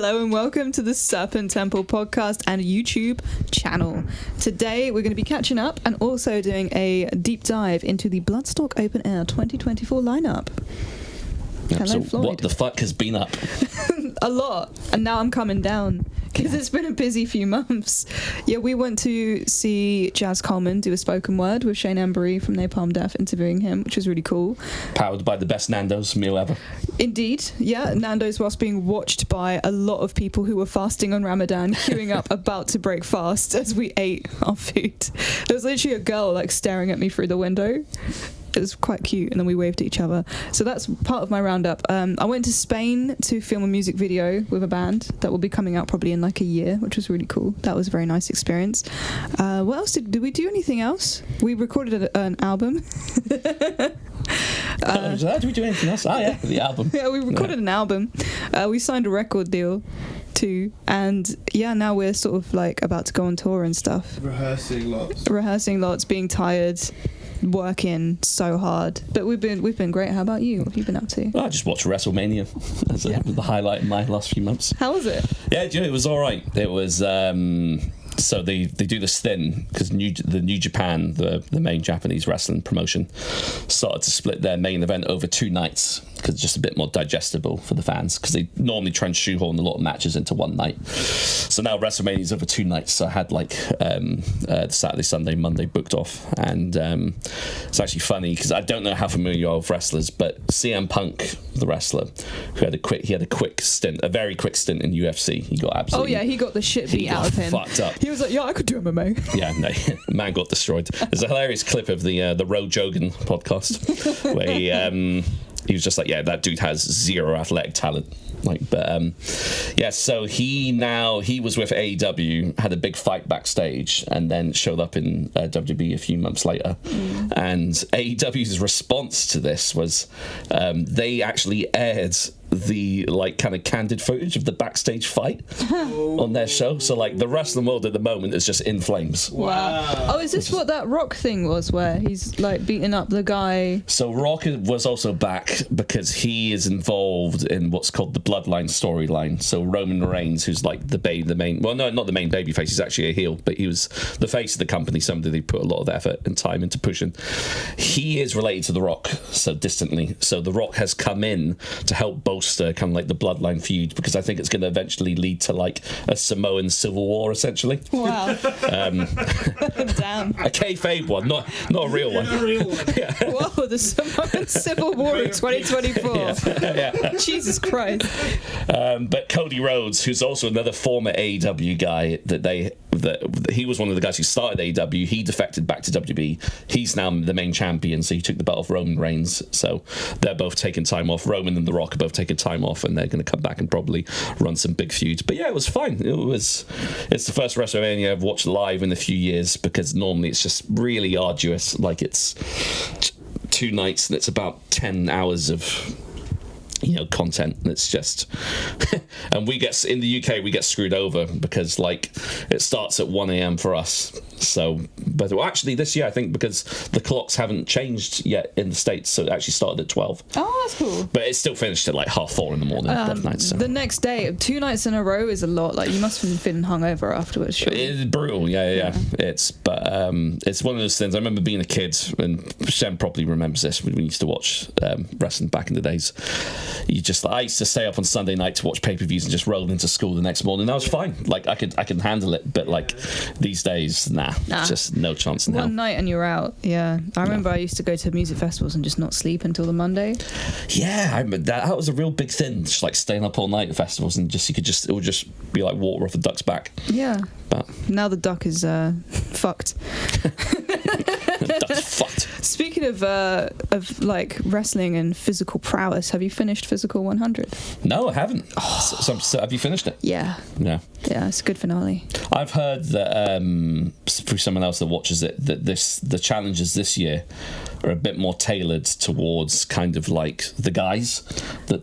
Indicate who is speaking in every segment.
Speaker 1: Hello and welcome to the Serpent Temple podcast and YouTube channel. Today we're going to be catching up and also doing a deep dive into the Bloodstock Open Air 2024 lineup. Hello, Floyd.
Speaker 2: What the fuck has been up?
Speaker 1: A lot. And now I'm coming down because it's been a busy few months. Yeah, we went to see Jazz Coleman do a spoken word with Shane Embury from Napalm Death, interviewing him, which was really cool.
Speaker 2: Powered by the best Nando's meal ever.
Speaker 1: Indeed, yeah. Nando's, whilst being watched by a lot of people who were fasting on Ramadan, queuing up about to break fast as we ate our food. There was literally a girl like staring at me through the window. It was quite cute, and then we waved at each other. So that's part of my roundup. I went to Spain to film a music video with a band that will be coming out probably in like a year, which was really cool. That was a very nice experience. What else did we do? Anything else? We recorded an album.
Speaker 2: Did we do anything else? Oh yeah, the album.
Speaker 1: Yeah, we recorded an album. We signed a record deal too, and yeah, now we're sort of like about to go on tour and stuff.
Speaker 3: Rehearsing lots,
Speaker 1: being tired, working so hard, but we've been great. How about you? What have you been up to?
Speaker 2: Well, I just watched WrestleMania as the highlight in my last few months.
Speaker 1: How was it?
Speaker 2: Yeah, do you know, it was all right. It was so they do this thing because the New Japan, the main Japanese wrestling promotion, started to split their main event over 2 nights because it's just a bit more digestible for the fans, because they normally try and shoehorn a lot of matches into one night. So now WrestleMania's over 2 nights. So I had like Saturday, Sunday, Monday booked off, and it's actually funny because I don't know how familiar you are with wrestlers, but CM Punk, the wrestler, who had a very quick stint in UFC. He got absolutely.
Speaker 1: Oh yeah, he got the shit beat out of him.
Speaker 2: Fucked up.
Speaker 1: He was like, yeah, I could do MMA.
Speaker 2: Yeah, no, man got destroyed. There's a hilarious clip of the Roe Jogan podcast where he was just like, yeah, that dude has zero athletic talent. So he was with AEW, had a big fight backstage, and then showed up in WB a few months later. And AEW's response to this was they actually aired the kind of candid footage of the backstage fight on their show. So the wrestling world at the moment is just in flames.
Speaker 1: Wow. Oh, is this what that Rock thing was, where he's beating up the guy?
Speaker 2: So Rock was also back because he is involved in what's called the Bloodline storyline. So Roman Reigns, who's the main, well, no, not the main babyface, he's actually a heel, but he was the face of the company, somebody they put a lot of effort and time into pushing. He is related to The Rock, so distantly. So The Rock has come in to help bolster kind of the Bloodline feud, because I think it's going to eventually lead to a Samoan civil war, essentially.
Speaker 1: Wow. Damn.
Speaker 2: A kayfabe one, not a real one.
Speaker 3: A real one.
Speaker 2: Yeah.
Speaker 1: Whoa, the Samoan civil war in 2024.
Speaker 2: Yeah.
Speaker 1: Jesus Christ.
Speaker 2: But Cody Rhodes, who's also another former AEW guy, that he was one of the guys who started AEW. He defected back to WB. He's now the main champion, so he took the belt off Roman Reigns. So they're both taking time off. Roman and The Rock are both taking time off, and they're going to come back and probably run some big feuds. But yeah, it was fine. It's the first WrestleMania I've watched live in a few years, because normally it's just really arduous. It's 2 nights and it's about 10 hours of content. It's just and we get in the UK, we get screwed over because it starts at 1 a.m. for us. So, but actually this year, I think, because the clocks haven't changed yet in the States, so it actually started at 12.
Speaker 1: Oh, that's cool.
Speaker 2: But it still finished at 4:30 in the morning. Both nights, so.
Speaker 1: The next day, 2 nights in a row is a lot. You must have been hungover afterwards. Surely.
Speaker 2: It's brutal. Yeah. It's one of those things. I remember being a kid, and Shem probably remembers this when we used to watch wrestling back in the days. I used to stay up on Sunday night to watch pay-per-views and just roll into school the next morning. That was fine. I could handle it. But these days, nah. Just no chance in hell.
Speaker 1: One night and you're out. Yeah, I remember I used to go to music festivals and just not sleep until the Monday.
Speaker 2: Yeah, I remember that was a real big thing. Just staying up all night at festivals, and it would just be like water off a duck's back.
Speaker 1: Yeah.
Speaker 2: But
Speaker 1: now the duck is fucked.
Speaker 2: That's fucked.
Speaker 1: Speaking of wrestling and physical prowess, have you finished Physical 100?
Speaker 2: No, I haven't. So have you finished it?
Speaker 1: Yeah.
Speaker 2: Yeah,
Speaker 1: it's a good finale.
Speaker 2: I've heard that through someone else that watches it, that the challenges this year are a bit more tailored towards kind of the guys, that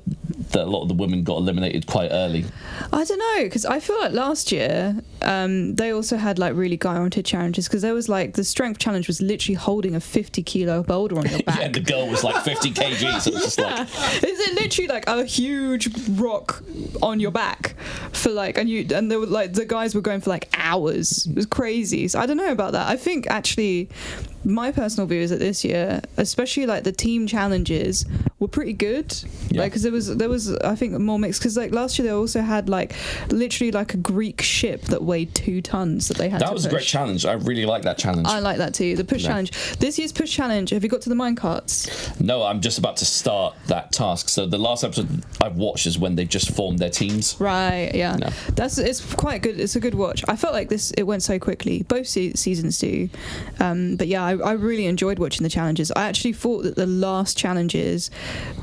Speaker 2: that a lot of the women got eliminated quite early.
Speaker 1: I don't know, because I feel like last year they also had like really guy-oriented challenges, because there was like the strength challenge was literally holding a 50-kilo boulder on your back.
Speaker 2: Yeah, and the girl was like 50 kg, so it was just like...
Speaker 1: Is it literally like a huge rock on your back for like, and they were like, the guys were going for like hours. It was crazy. So I don't know about that. I think actually my personal view is that this year, especially like the team challenges, were pretty good.
Speaker 2: Yeah.
Speaker 1: Like, because there was I think more mixed, because like last year they also had like literally like a Greek ship that weighed 2 tons that they had to push.
Speaker 2: That was a great challenge. I really like that challenge.
Speaker 1: I like that too, the push challenge. This year's push challenge, have you got to the minecarts?
Speaker 2: No, I'm just about to start that task. So the last episode I've watched is when they just formed their teams.
Speaker 1: Right, yeah.
Speaker 2: No.
Speaker 1: It's quite good. It's a good watch. I felt like it went so quickly. Both seasons do. But yeah, I really enjoyed watching the challenges. I actually thought that the last challenges,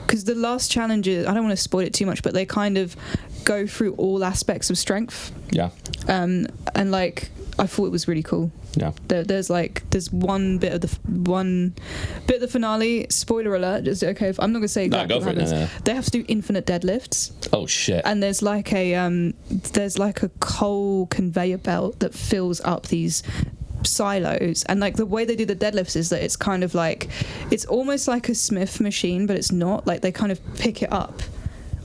Speaker 1: because the last challenges, I don't want to spoil it too much, but they kind of go through all aspects of strength.
Speaker 2: Yeah.
Speaker 1: And like, I thought it was really cool.
Speaker 2: Yeah.
Speaker 1: There's one bit of the finale. Spoiler alert. Is it okay if I'm not gonna say exactly what happens? No. They have to do infinite deadlifts.
Speaker 2: Oh shit.
Speaker 1: And there's like a coal conveyor belt that fills up these silos, and like the way they do the deadlifts is that it's kind of like, it's almost like a Smith machine, but it's not. Like they kind of pick it up.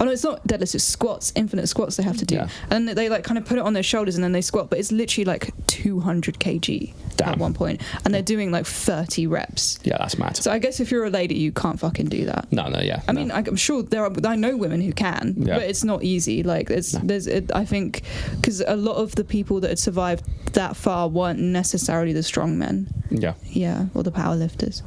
Speaker 1: Oh no, it's not deadlifts, it's squats, infinite squats they have to do. Yeah. And they like kind of put it on their shoulders and then they squat, but it's literally like 200 kg. Damn. At one point, and they're doing like 30 reps.
Speaker 2: Yeah, that's mad.
Speaker 1: So I guess if you're a lady, you can't fucking do that.
Speaker 2: No, yeah.
Speaker 1: I mean, I'm sure I know women who can, but it's not easy. Like I think, because a lot of the people that had survived that far weren't necessarily the strong men.
Speaker 2: Yeah.
Speaker 1: Yeah, or the power lifters.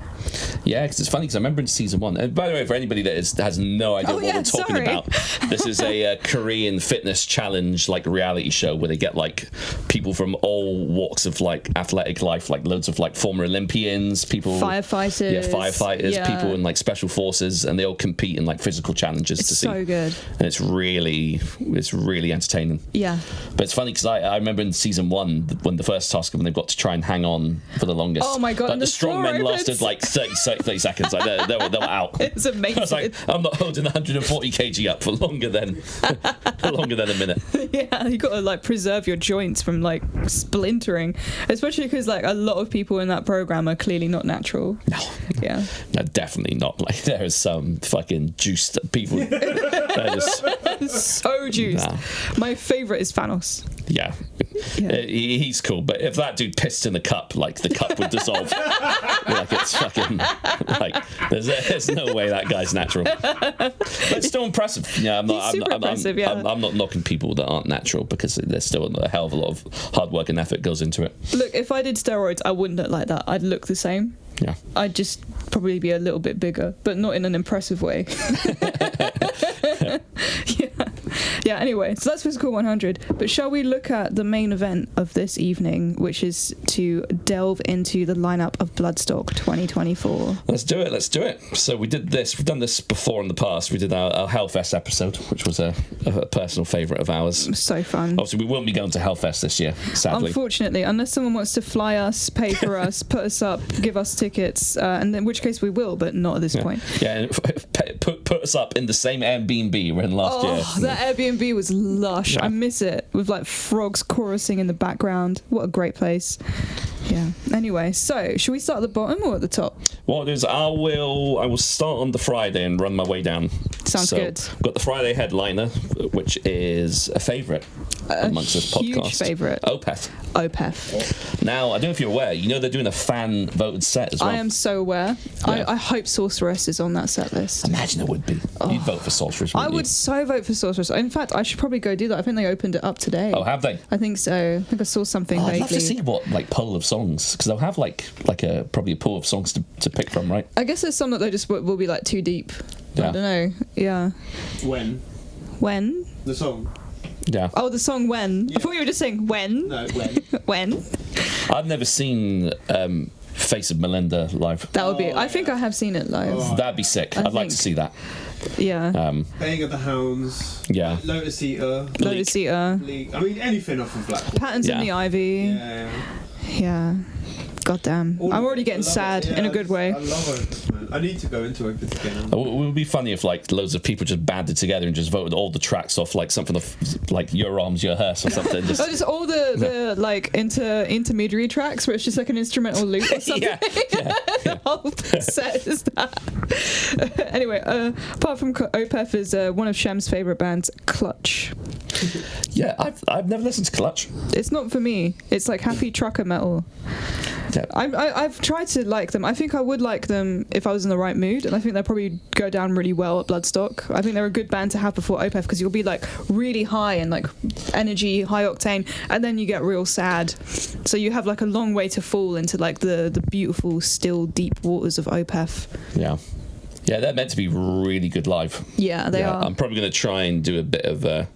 Speaker 2: Yeah, because it's funny, because I remember in season 1, and by the way, for anybody that has no idea what we're talking about, this is a Korean fitness challenge, like reality show, where they get like people from all walks of like athletic life, like loads of like former Olympians, people, firefighters, people in like special forces, and they all compete in like physical challenges.
Speaker 1: It's
Speaker 2: to see.
Speaker 1: So good,
Speaker 2: and it's really entertaining. Yeah, but it's funny because I remember in season 1 when the first task, when they've got to try and hang on for the longest.
Speaker 1: Oh my god!
Speaker 2: Like the strong men lasted like 30 seconds. Like they were out.
Speaker 1: It's amazing.
Speaker 2: I was like, I'm not holding 140 kg up for longer than a minute.
Speaker 1: Yeah, you got to like preserve your joints from like splintering, especially because like a lot of people in that program are clearly not natural. No,
Speaker 2: definitely not. Like there is some fucking juiced people. They're just
Speaker 1: so juiced. Nah. My favorite is Thanos.
Speaker 2: Yeah. He's cool, but if that dude pissed in the cup, like the cup would dissolve. Like it's fucking like there's no way that guy's natural. But it's still impressive. Yeah, I'm not knocking people that aren't natural, because there's still a hell of a lot of hard work and effort goes into it.
Speaker 1: Look, if I did steroids, I wouldn't look like that. I'd look the same.
Speaker 2: Yeah.
Speaker 1: I'd just probably be a little bit bigger, but not in an impressive way. Yeah, anyway, so that's Physical 100. But shall we look at the main event of this evening, which is to delve into the lineup of Bloodstock 2024?
Speaker 2: Let's do it. So we've done this before in the past. We did our Hellfest episode, which was a personal favourite of ours.
Speaker 1: So fun.
Speaker 2: Obviously, we won't be going to Hellfest this year, sadly.
Speaker 1: Unfortunately, unless someone wants to fly us, pay for us, put us up, give us tickets, and in which case we will, but not at this point.
Speaker 2: Yeah, and put us up in the same Airbnb we were in last year.
Speaker 1: Oh, that Airbnb was lush. I miss it, with like frogs chorusing in the background. What a great place. Yeah. Anyway, so should we start at the bottom or at the top?
Speaker 2: What it is, I will start on the Friday and run my way down.
Speaker 1: Sounds good.
Speaker 2: We've got the Friday headliner, which is a favourite amongst this podcast.
Speaker 1: Huge favourite.
Speaker 2: Opeth. Now, I don't know if you're aware, they're doing a fan voted set as well.
Speaker 1: I am so aware. Yeah. I hope Sorceress is on that set list.
Speaker 2: Imagine it would be. You'd vote for Sorceress, wouldn't you?
Speaker 1: I would so vote for Sorceress. In fact, I should probably go do that. I think they opened it up today.
Speaker 2: Oh, have they?
Speaker 1: I think so. I think I saw something vaguely.
Speaker 2: I'd love to see what poll of songs, because they'll have probably a pool of songs to pick from, right?
Speaker 1: I guess there's some that they just will be like too deep. Yeah. I don't know. Yeah. When?
Speaker 3: The song.
Speaker 2: Yeah.
Speaker 1: Oh, the song When. Yeah. I thought you were just saying when.
Speaker 3: No, when.
Speaker 1: When.
Speaker 2: I've never seen Face of Melinda live.
Speaker 1: That would be. I think I have seen it live.
Speaker 2: Oh, that'd be sick. I'd like to see that.
Speaker 1: Yeah.
Speaker 3: Baying of the Hounds.
Speaker 2: Yeah.
Speaker 3: Lotus Eater.
Speaker 1: Bleak.
Speaker 3: I mean, anything off of Black.
Speaker 1: Patterns in the Ivy.
Speaker 3: Yeah.
Speaker 1: God damn. I'm already getting sad in a good way.
Speaker 3: I love Opeth, man. I need to go into Opeth again.
Speaker 2: It would be funny if like loads of people just banded together and just voted all the tracks off like something like Your Arms, Your Hearse or something.
Speaker 1: Just all the like intermediary tracks where it's just like an instrumental loop or something.
Speaker 2: yeah.
Speaker 1: The whole set is that. Anyway, apart from Opeth is one of Shem's favourite bands, Clutch.
Speaker 2: Yeah, I've never listened to Clutch.
Speaker 1: It's not for me. It's like happy trucker metal.
Speaker 2: Yeah.
Speaker 1: I've tried to like them. I think I would like them if I was in the right mood, and I think they'll probably go down really well at Bloodstock. I think they're a good band to have before Opeth, because you'll be like really high and like energy, high octane, and then you get real sad. So you have like a long way to fall into like the beautiful, still, deep waters of Opeth.
Speaker 2: Yeah. Yeah, they're meant to be really good live.
Speaker 1: Yeah, they are.
Speaker 2: I'm probably going to try and do a bit of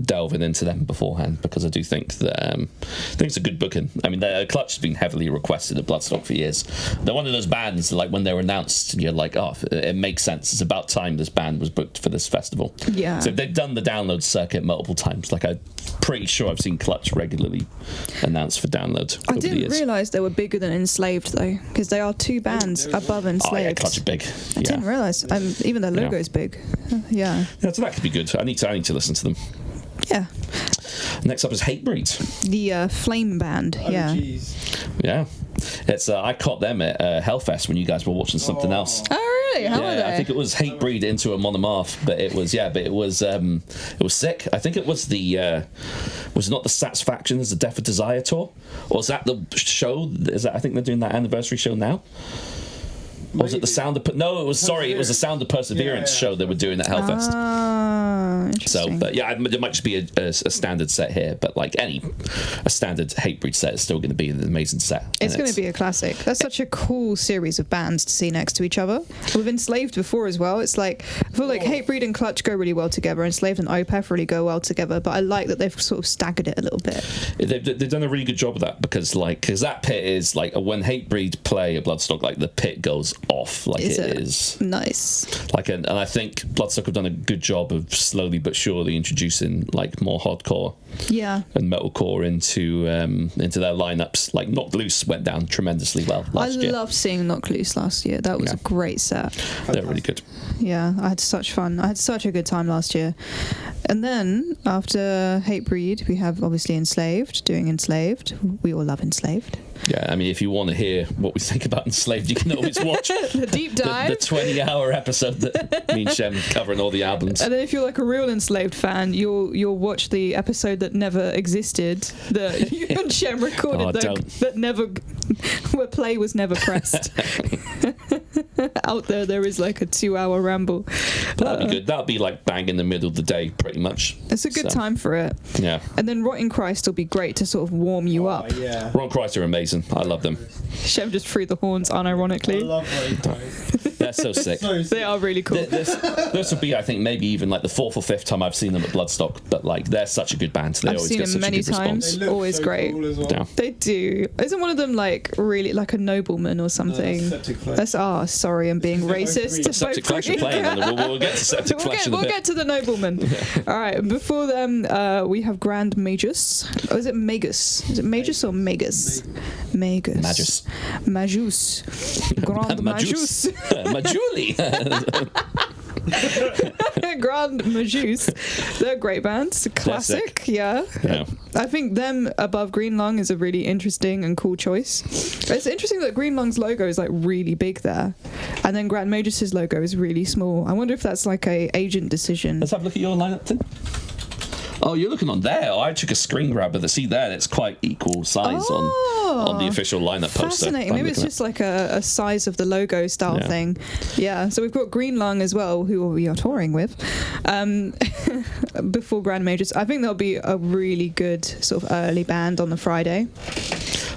Speaker 2: delving into them beforehand, because I do think that I think it's a good booking. I mean, Clutch has been heavily requested at Bloodstock for years. They're one of those bands, like when they were announced, you're like, oh, it makes sense. It's about time this band was booked for this festival.
Speaker 1: Yeah.
Speaker 2: So they've done the download circuit multiple times. Like, I'm pretty sure I've seen Clutch regularly announced for download.
Speaker 1: I didn't realise they were bigger than Enslaved, though, because they are two bands above Enslaved.
Speaker 2: Oh, yeah, Clutch are big.
Speaker 1: I didn't realise. Even their logo's big. Yeah.
Speaker 2: Yeah, so that could be good. I need to listen to them.
Speaker 1: Yeah.
Speaker 2: Next up is Hatebreed.
Speaker 1: The Flame band.
Speaker 3: Oh,
Speaker 1: yeah.
Speaker 3: Geez.
Speaker 2: Yeah. It's I caught them at Hellfest when you guys were watching something else.
Speaker 1: Oh really? How are they?
Speaker 2: I think it was Hatebreed into a monomarth, but it was sick. I think it was the was not the Satisfaction as the Death of Desire tour, or was that the show? Is that, I think they're doing that anniversary show now. Or was it the Sound of... No, it was the Sound of Perseverance show they were doing at Hellfest.
Speaker 1: Ah, interesting.
Speaker 2: So, but yeah, it might just be a standard set here, but like a standard Hatebreed set is still going to be an amazing set.
Speaker 1: It's going to be a classic. That's such a cool series of bands to see next to each other. We've Enslaved before as well. It's like, I feel like Hatebreed and Clutch go really well together. Enslaved and Opeth really go well together, but I like that they've sort of staggered it a little bit.
Speaker 2: They've done a really good job of that, because that pit is like, when Hatebreed play at Bloodstock, like the pit goes off. Like it is
Speaker 1: nice.
Speaker 2: Like, and I think Bloodstock have done a good job of slowly but surely introducing like more hardcore, and metalcore into their lineups. Like Knocked Loose went down tremendously well last year.
Speaker 1: I loved seeing Knocked Loose last year. That was a great set.
Speaker 2: They're really good.
Speaker 1: Yeah, I had such fun. I had such a good time last year. And then after Hatebreed, we have obviously Enslaved, doing Enslaved. We all love Enslaved.
Speaker 2: Yeah, I mean, if you want to hear what we think about Enslaved, you can always watch
Speaker 1: the deep dive,
Speaker 2: the 20-hour episode that me and Shem covering all the albums.
Speaker 1: And then if you're like a real Enslaved fan, you'll watch the episode that never existed, that you and Shem recorded, that never, where play was never pressed. Out there is like a 2-hour ramble.
Speaker 2: That'd be good. That'd be like bang in the middle of the day, pretty much.
Speaker 1: It's a good time for it.
Speaker 2: Yeah.
Speaker 1: And then Rotting Christ will be great to sort of warm you up.
Speaker 3: Yeah.
Speaker 2: Rotting Christ are amazing. I love them.
Speaker 1: Shem just threw the horns unironically.
Speaker 3: I love Rotting Christ.
Speaker 2: They're so sick.
Speaker 1: They are really cool.
Speaker 2: This would be, I think, maybe even like the 4th or 5th time I've seen them at Bloodstock, but like they're such a good band. They always get such a good response.
Speaker 1: They look always so great.
Speaker 3: Cool as well.
Speaker 2: Yeah.
Speaker 1: They do. Isn't one of them like really like a nobleman or something? Sorry, I'm being racist.
Speaker 2: Septic Flesh are playing, and we'll get to Septic Flesh in a bit.
Speaker 1: We'll get to the nobleman. All right. Before them, we have Grand Magus. Oh, is it Magus? Is it Magus or Magus? Magus. Magus. Grand Magus.
Speaker 2: Majuli.
Speaker 1: Grand Magus. They're great bands. Classic. Yeah. I think them above Green Lung is a really interesting and cool choice. It's interesting that Green Lung's logo is like really big there, and then Grand Magus's logo is really small. I wonder if that's like a agent decision.
Speaker 2: Let's have a look at your lineup then. Oh, you're looking on there. I took a screen grabber. See there, it's quite equal size on the official lineup poster.
Speaker 1: Fascinating. Maybe it's just like a size of the logo style thing. Yeah. So we've got Green Lung as well, who we are touring with. Before Grand Majors, I think there'll be a really good sort of early band on the Friday.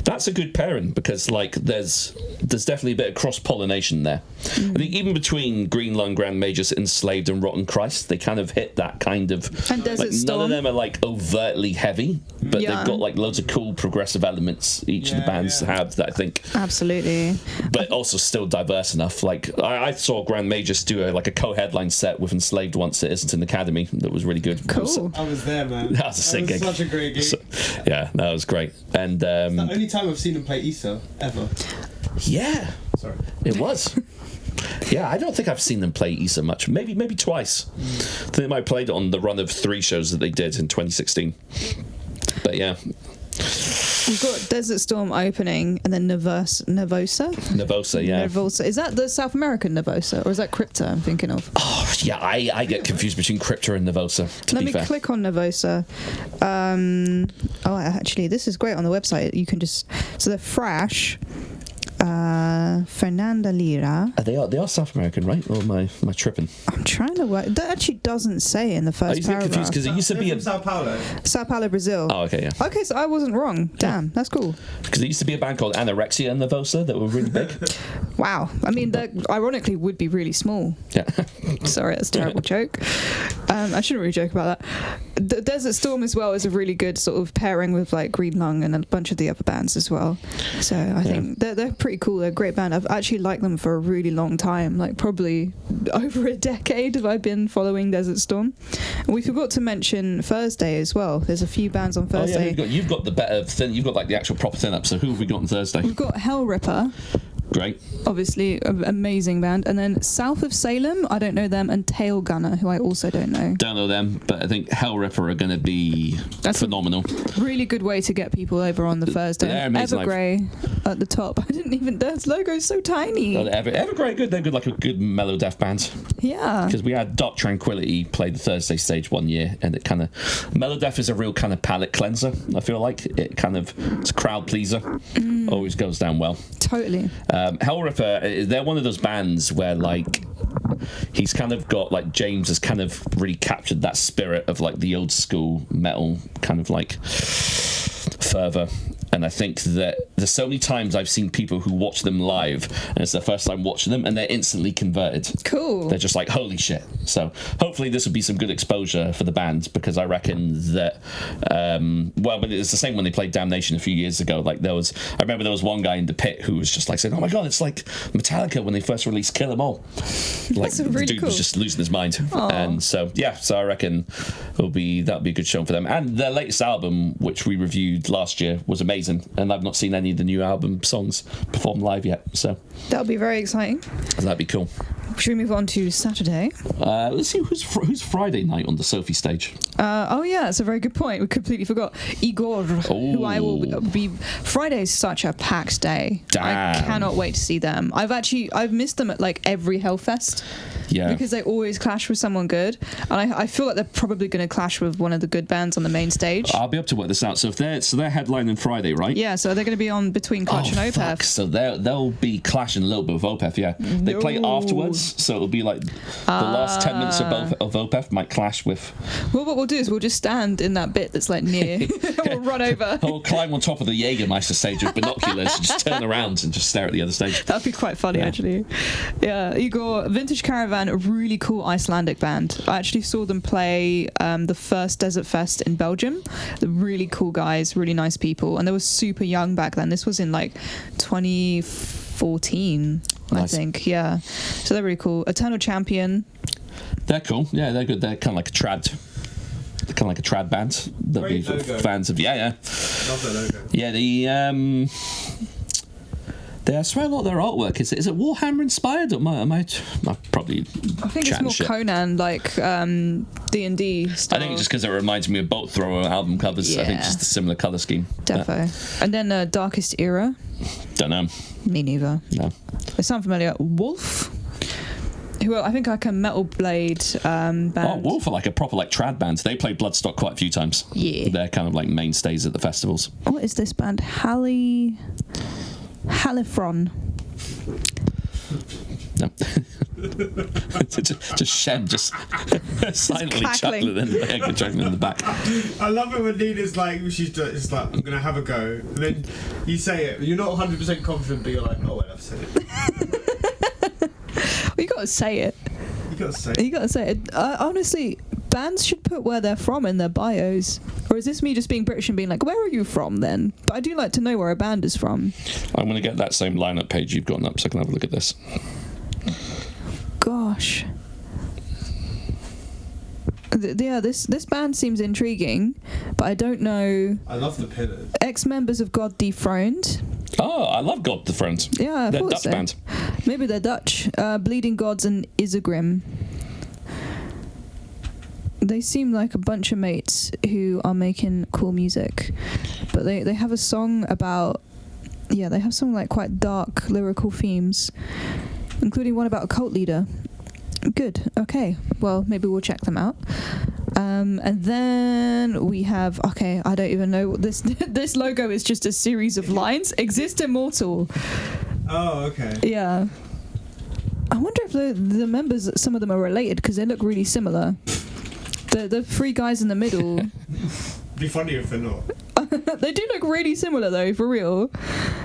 Speaker 2: That's a good pairing, because like there's definitely a bit of cross-pollination there. I think even between Green Lung, Grand Magus, Enslaved and Rotten Christ, they kind of hit that kind of...
Speaker 1: And Desert
Speaker 2: like,
Speaker 1: Storm.
Speaker 2: None of them are like overtly heavy, but they've got like loads of cool progressive elements each of the bands have that I think...
Speaker 1: Absolutely.
Speaker 2: But also still diverse enough. Like I saw Grand Magus do a co-headline set with Enslaved once at Islington Academy that was really good.
Speaker 1: Cool.
Speaker 3: I was there, man.
Speaker 2: That was a sick gig.
Speaker 3: Such a great gig.
Speaker 2: Yeah, that was great. And
Speaker 3: The only time I've seen them play Issa ever.
Speaker 2: yeah,
Speaker 3: Sorry.
Speaker 2: it was. Yeah, I don't think I've seen them play Issa much. Maybe twice. I think they might have played it on the run of 3 shows that they did in 2016. But yeah.
Speaker 1: We've got Desert Storm opening, and then Nervosa.
Speaker 2: Nervosa, yeah.
Speaker 1: Nervosa. Is that the South American Nervosa, or is that Crypta I'm thinking of?
Speaker 2: Oh, yeah, I get confused between Crypta and Nervosa, to
Speaker 1: Let
Speaker 2: be
Speaker 1: me
Speaker 2: fair.
Speaker 1: click on Nervosa. Actually, this is great on the website. You can just... So the Thrash... Fernanda Lira.
Speaker 2: They are South American, right? Or am I tripping?
Speaker 1: I'm trying to work. That actually doesn't say in the
Speaker 2: I
Speaker 1: first
Speaker 2: used to get
Speaker 1: paragraph.
Speaker 2: confused because it used to
Speaker 3: They're
Speaker 2: be
Speaker 3: from Sao Paulo.
Speaker 1: Sao Paulo, Brazil.
Speaker 2: Oh, okay, yeah.
Speaker 1: Okay, so I wasn't wrong. Damn, that's cool.
Speaker 2: Because there used to be a band called Anorexia and Nervosa that were really big.
Speaker 1: Wow. I mean, that ironically would be really small.
Speaker 2: Yeah.
Speaker 1: Sorry, that's a terrible joke. I shouldn't really joke about that. The Desert Storm as well is a really good sort of pairing with like Green Lung and a bunch of the other bands as well. So I think they're pretty cool. They're a great band. I've actually liked them for a really long time, like probably over a decade have I been following Desert Storm. And we forgot to mention Thursday as well. There's a few bands on Thursday.
Speaker 2: Oh yeah, you've got the better thing. You've got like the actual proper thing up. So who have we got on Thursday?
Speaker 1: We've got Hell Ripper.
Speaker 2: Great.
Speaker 1: Obviously, an amazing band. And then South of Salem, I don't know them, and Tail Gunner, who I also don't know.
Speaker 2: Don't know them, but I think Hell Ripper are going to be phenomenal.
Speaker 1: Really good way to get people over on the Thursday.
Speaker 2: Yeah, amazing.
Speaker 1: Evergrey at the top. I didn't even... Their logo's so tiny.
Speaker 2: Oh, Evergrey, good. They're good, like a good mellow death band.
Speaker 1: Yeah.
Speaker 2: Because we had Dark Tranquility play the Thursday stage one year, and it kind of... Mellow death is a real kind of palate cleanser, I feel like. It's a crowd pleaser. Always goes down well.
Speaker 1: Totally.
Speaker 2: Hell Ripper, they're one of those bands where like he's kind of got like James has kind of really captured that spirit of like the old school metal kind of like fervor. And I think that there's so many times I've seen people who watch them live and it's their first time watching them and they're instantly converted.
Speaker 1: Cool.
Speaker 2: They're just like, holy shit. So hopefully this will be some good exposure for the band, because I reckon that, but it's the same when they played Damnation a few years ago. Like I remember there was one guy in the pit who was just like saying, oh my God, it's like Metallica when they first released Kill 'Em All. Like
Speaker 1: That's really
Speaker 2: the dude
Speaker 1: cool.
Speaker 2: was just losing his mind.
Speaker 1: Aww.
Speaker 2: And so I reckon that'll be a good show for them. And their latest album, which we reviewed last year, was amazing. And I've not seen any of the new album songs performed live yet, so
Speaker 1: That'll be very exciting.
Speaker 2: that'd be cool.
Speaker 1: Should we move on to Saturday?
Speaker 2: Let's see who's Friday night on the Sophie stage.
Speaker 1: Oh yeah, that's a very good point. We completely forgot Igor, who I will be. Friday's such a packed day.
Speaker 2: Damn.
Speaker 1: I cannot wait to see them. I've missed them at like every Hellfest.
Speaker 2: Yeah.
Speaker 1: Because they always clash with someone good, and I feel like they're probably going to clash with one of the good bands on the main stage.
Speaker 2: I'll be able to work this out. So they're headlining Friday, right?
Speaker 1: Yeah, so they're going to be on between Clutch and Opeth.
Speaker 2: Fuck. So they'll be clashing a little bit with Opeth. Yeah, they play afterwards, so it'll be like the last 10 minutes of Opeth might clash with.
Speaker 1: Well, what we'll do is we'll just stand in that bit that's like near. We'll run over.
Speaker 2: Or climb on top of the Jägermeister stage with binoculars and just turn around and just stare at the other stage.
Speaker 1: That'd be quite funny, actually. Yeah, Igor, Vintage Caravan, a really cool Icelandic band. I actually saw them play the first Desert Fest in Belgium. They're really cool guys, really nice people, and they were super young back then. This was in like 2014,
Speaker 2: Nice.
Speaker 1: I think. Yeah, so they're really cool. Eternal Champion.
Speaker 2: They're cool. Yeah, they're good. They're kind of like a trad. They're kind of like a trad band. They'll be
Speaker 3: Great logo.
Speaker 2: fans of. Yeah.
Speaker 3: Love their logo.
Speaker 2: Yeah, I swear a lot of their artwork is it Warhammer inspired? Or am I probably?
Speaker 1: I think it's more
Speaker 2: shit.
Speaker 1: Conan, like D&D style.
Speaker 2: I think it's just because it reminds me of Bolt Thrower album covers. I think
Speaker 1: Yeah.
Speaker 2: just a similar colour scheme.
Speaker 1: Defo. And then Darkest Era.
Speaker 2: Don't know.
Speaker 1: Me neither.
Speaker 2: No.
Speaker 1: They sound familiar. Wolf. Who are, I think like a Metal Blade band.
Speaker 2: Oh, Wolf are like a proper like trad band. They play Bloodstock quite a few times.
Speaker 1: Yeah.
Speaker 2: They're kind of like mainstays at the festivals.
Speaker 1: What is this band? Halifron.
Speaker 2: No. just Shem just silently
Speaker 1: cackling.
Speaker 2: chuckling in the back.
Speaker 3: I love it when Nina's like, it's like, I'm gonna have a go, and then you say it, you're not 100% confident, but you're like, oh well, I've said it.
Speaker 1: Well, you gotta say it.
Speaker 3: You gotta say it.
Speaker 1: You gotta say it. Honestly, bands should put where they're from in their bios. Or is this me just being British and being like, where are you from then? But I do like to know where a band is from.
Speaker 2: I'm going to get that same lineup page you've gotten up so I can have a look at this.
Speaker 1: This band seems intriguing, but I don't know.
Speaker 3: I love the Pillars.
Speaker 1: Ex-members of God Dethroned.
Speaker 2: Oh, I love God Dethroned.
Speaker 1: Yeah, I
Speaker 2: they're
Speaker 1: thought
Speaker 2: Dutch
Speaker 1: so.
Speaker 2: band.
Speaker 1: Maybe they're Dutch. Bleeding Gods and Isegrim. They seem like a bunch of mates who are making cool music, but they have a song about. Yeah, they have some like quite dark lyrical themes, including one about a cult leader. Good. Okay. Well, maybe we'll check them out. And then we have. Okay, I don't even know what this. This logo is just a series of lines. Exist Immortal.
Speaker 3: Oh, okay.
Speaker 1: Yeah. I wonder if the members, some of them are related because they look really similar. The three guys in the middle.
Speaker 3: Be funny if they're not.
Speaker 1: They do look really similar though, for real.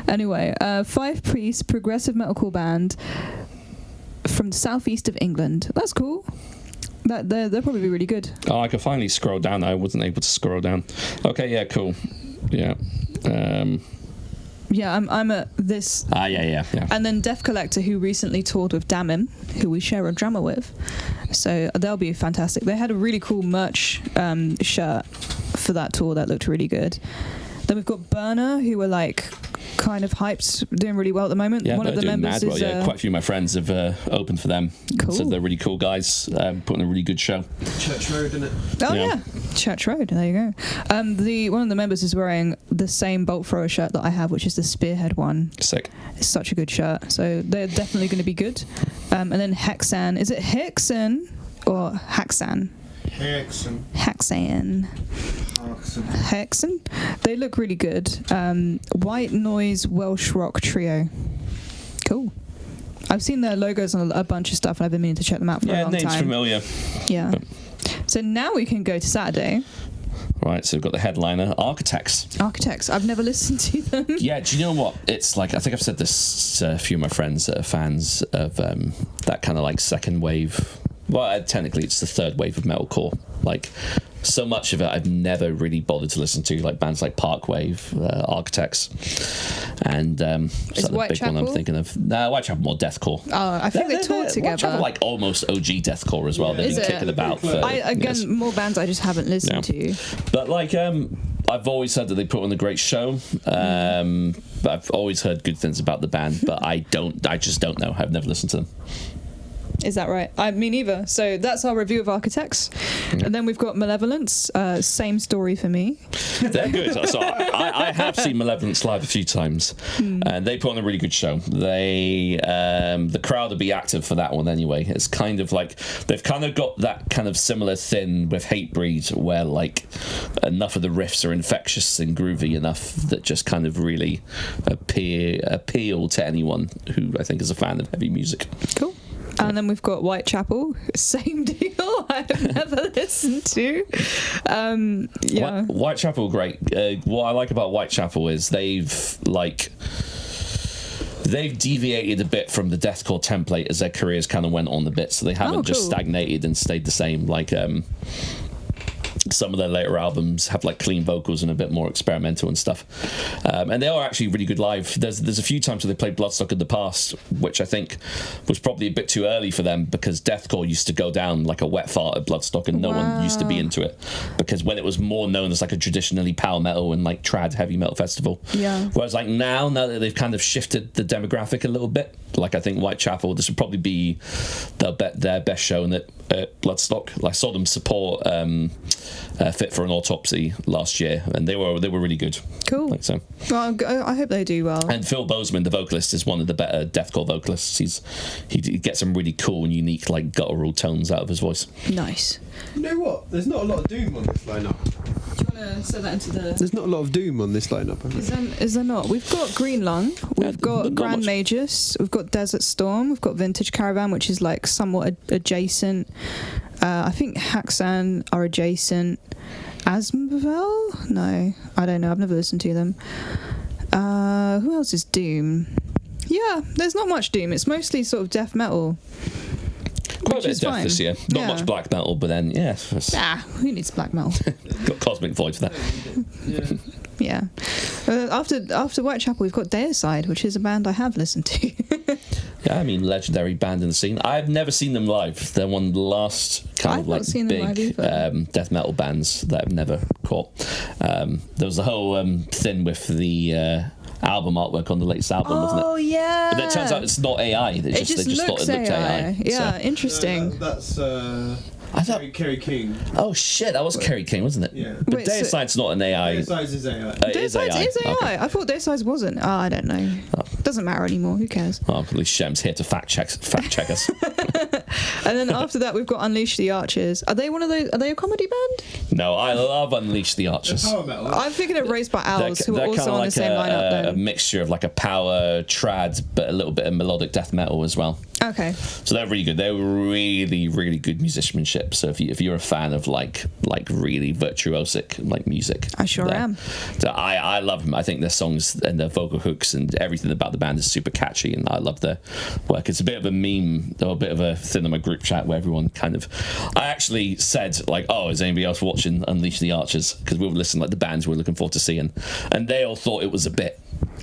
Speaker 1: Anyway, Five Priests, progressive metalcore band from the southeast of England. That's cool. They'll probably be really good.
Speaker 2: Oh, I could finally scroll down. I wasn't able to scroll down. Okay, yeah, cool. Yeah.
Speaker 1: Yeah, I'm at this.
Speaker 2: Yeah.
Speaker 1: And then Death Collector, who recently toured with Damim, who we share a drummer with. So they'll be fantastic. They had a really cool merch shirt for that tour that looked really good. Then we've got Burner, who are like kind of hyped, doing really well at the moment.
Speaker 2: Yeah,
Speaker 1: one of the
Speaker 2: doing
Speaker 1: members
Speaker 2: mad well.
Speaker 1: is
Speaker 2: Yeah, quite a few of my friends have opened for them.
Speaker 1: Cool.
Speaker 2: So they're really cool guys, putting a really good show.
Speaker 3: Church Road, isn't it?
Speaker 1: Oh
Speaker 2: Yeah.
Speaker 1: yeah, Church Road. There you go. One of the members is wearing the same Bolt Thrower shirt that I have, which is the Spearhead one.
Speaker 2: Sick.
Speaker 1: It's such a good shirt. So they're definitely going to be good. And then Hexan. Is it Hexan or Haxan? Haxan. They look really good. White Noise Welsh Rock Trio. Cool. I've seen their logos on a bunch of stuff and I've been meaning to check them out for a long time.
Speaker 2: Yeah, name's familiar.
Speaker 1: Yeah. So now we can go to Saturday.
Speaker 2: Right, so we've got the headliner, Architects.
Speaker 1: I've never listened to them.
Speaker 2: Yeah, do you know what? It's like, I think I've said this to a few of my friends that are fans of that kind of like second wave. Well, technically it's the third wave of metalcore. Like, so much of it I've never really bothered to listen to, like bands like Parkwave, Architects, and is
Speaker 1: that the big one I'm
Speaker 2: thinking of? No, Whitechapel more deathcore.
Speaker 1: Oh, I think they toured together.
Speaker 2: Whitechapel like almost OG deathcore as well.
Speaker 3: Yeah.
Speaker 2: They've been kicking about for years.
Speaker 1: More bands I just haven't listened to.
Speaker 2: But like, I've always heard that they put on a great show. But I've always heard good things about the band, but I just don't know. I've never listened to them.
Speaker 1: Is that right? Me neither. So that's our review of Architects. And then we've got Malevolence. Same story for me.
Speaker 2: They're good. So I have seen Malevolence live a few times, and they put on a really good show. They the crowd will be active for that one anyway. It's kind of like they've kind of got that kind of similar thing with Hatebreed, where like enough of the riffs are infectious and groovy enough that just kind of really appeal to anyone who I think is a fan of heavy music.
Speaker 1: Cool. And then we've got Whitechapel, same deal. I've never listened to. Yeah,
Speaker 2: Whitechapel, great. What I like about Whitechapel is they've deviated a bit from the deathcore template as their careers kind of went on a bit, so they haven't just stagnated and stayed the same. Like some of their later albums have like clean vocals and a bit more experimental and stuff, and they are actually really good live. There's a few times where they played Bloodstock in the past, which I think was probably a bit too early for them, because deathcore used to go down like a wet fart at Bloodstock and no one used to be into it, because when it was more known as like a traditionally power metal and like trad heavy metal festival. Whereas like now that they've kind of shifted the demographic a little bit, like I think Whitechapel, this would probably be their best show at Bloodstock. I saw them support Fit for an Autopsy last year, and they were really good.
Speaker 1: Cool.
Speaker 2: Like so.
Speaker 1: Well, I hope they do well.
Speaker 2: And Phil Bozeman, the vocalist, is one of the better deathcore vocalists. He gets some really cool and unique like guttural tones out of his voice.
Speaker 1: Nice.
Speaker 3: You know what? There's not a lot of doom on this lineup.
Speaker 1: Do you want to set that into the...
Speaker 3: There's not a lot of doom on this lineup.
Speaker 1: Is there not? We've got Green Lung, we've got Grand Magus, we've got Desert Storm, we've got Vintage Caravan, which is like somewhat adjacent. I think Haxan are adjacent. Asmodel? No, I don't know. I've never listened to them. Who else is doom? Yeah, there's not much doom. It's mostly sort of death metal.
Speaker 2: Quite a bit of death this year. Not much black metal, but then
Speaker 1: who needs black metal?
Speaker 2: Got Cosmic Void for that.
Speaker 1: Yeah. After Whitechapel, we've got Deicide, which is a band I have listened to.
Speaker 2: Yeah, I mean, legendary band in the scene. I've never seen them live. They're one of the last kind of like big death metal bands that I've never caught. There was the whole thing with the album artwork on the latest album, wasn't it?
Speaker 1: Oh yeah.
Speaker 2: But it turns out it's not AI. They just thought it looked AI.
Speaker 1: Yeah,
Speaker 2: so.
Speaker 1: interesting.
Speaker 3: That's
Speaker 2: I thought
Speaker 3: Kerry King.
Speaker 2: Oh shit, that was Kerry King, wasn't it?
Speaker 3: Yeah.
Speaker 2: But Deicide's not an AI.
Speaker 3: Deicide is AI.
Speaker 1: Deicide is AI.
Speaker 2: Okay.
Speaker 1: I thought Deicide wasn't. Oh, I don't know. Doesn't matter anymore. Who cares?
Speaker 2: Oh, at least Shem's here to fact check us.
Speaker 1: And then after that, we've got Unleash the Archers. Are they one of those? Are they a comedy band?
Speaker 2: No, I love Unleash the Archers.
Speaker 3: Power metal.
Speaker 1: I'm thinking of Raised by Owls, who are
Speaker 2: they're
Speaker 1: also
Speaker 2: kinda
Speaker 1: on
Speaker 2: like
Speaker 1: the same lineup.
Speaker 2: a mixture of like a power trad, but a little bit of melodic death metal as well.
Speaker 1: Okay.
Speaker 2: So they're really good. They're really, really good musicianship. So if you're a fan of like really virtuosic like music,
Speaker 1: I sure am.
Speaker 2: So I love them. I think their songs and their vocal hooks and everything about the band is super catchy, and I love their work. It's a bit of a meme or a bit of a thing in my group chat where everyone kind of. I actually said like, "Oh, is anybody else watching Unleash the Archers?" Because we were listening like the bands we're looking forward to seeing, and they all thought it was a bit.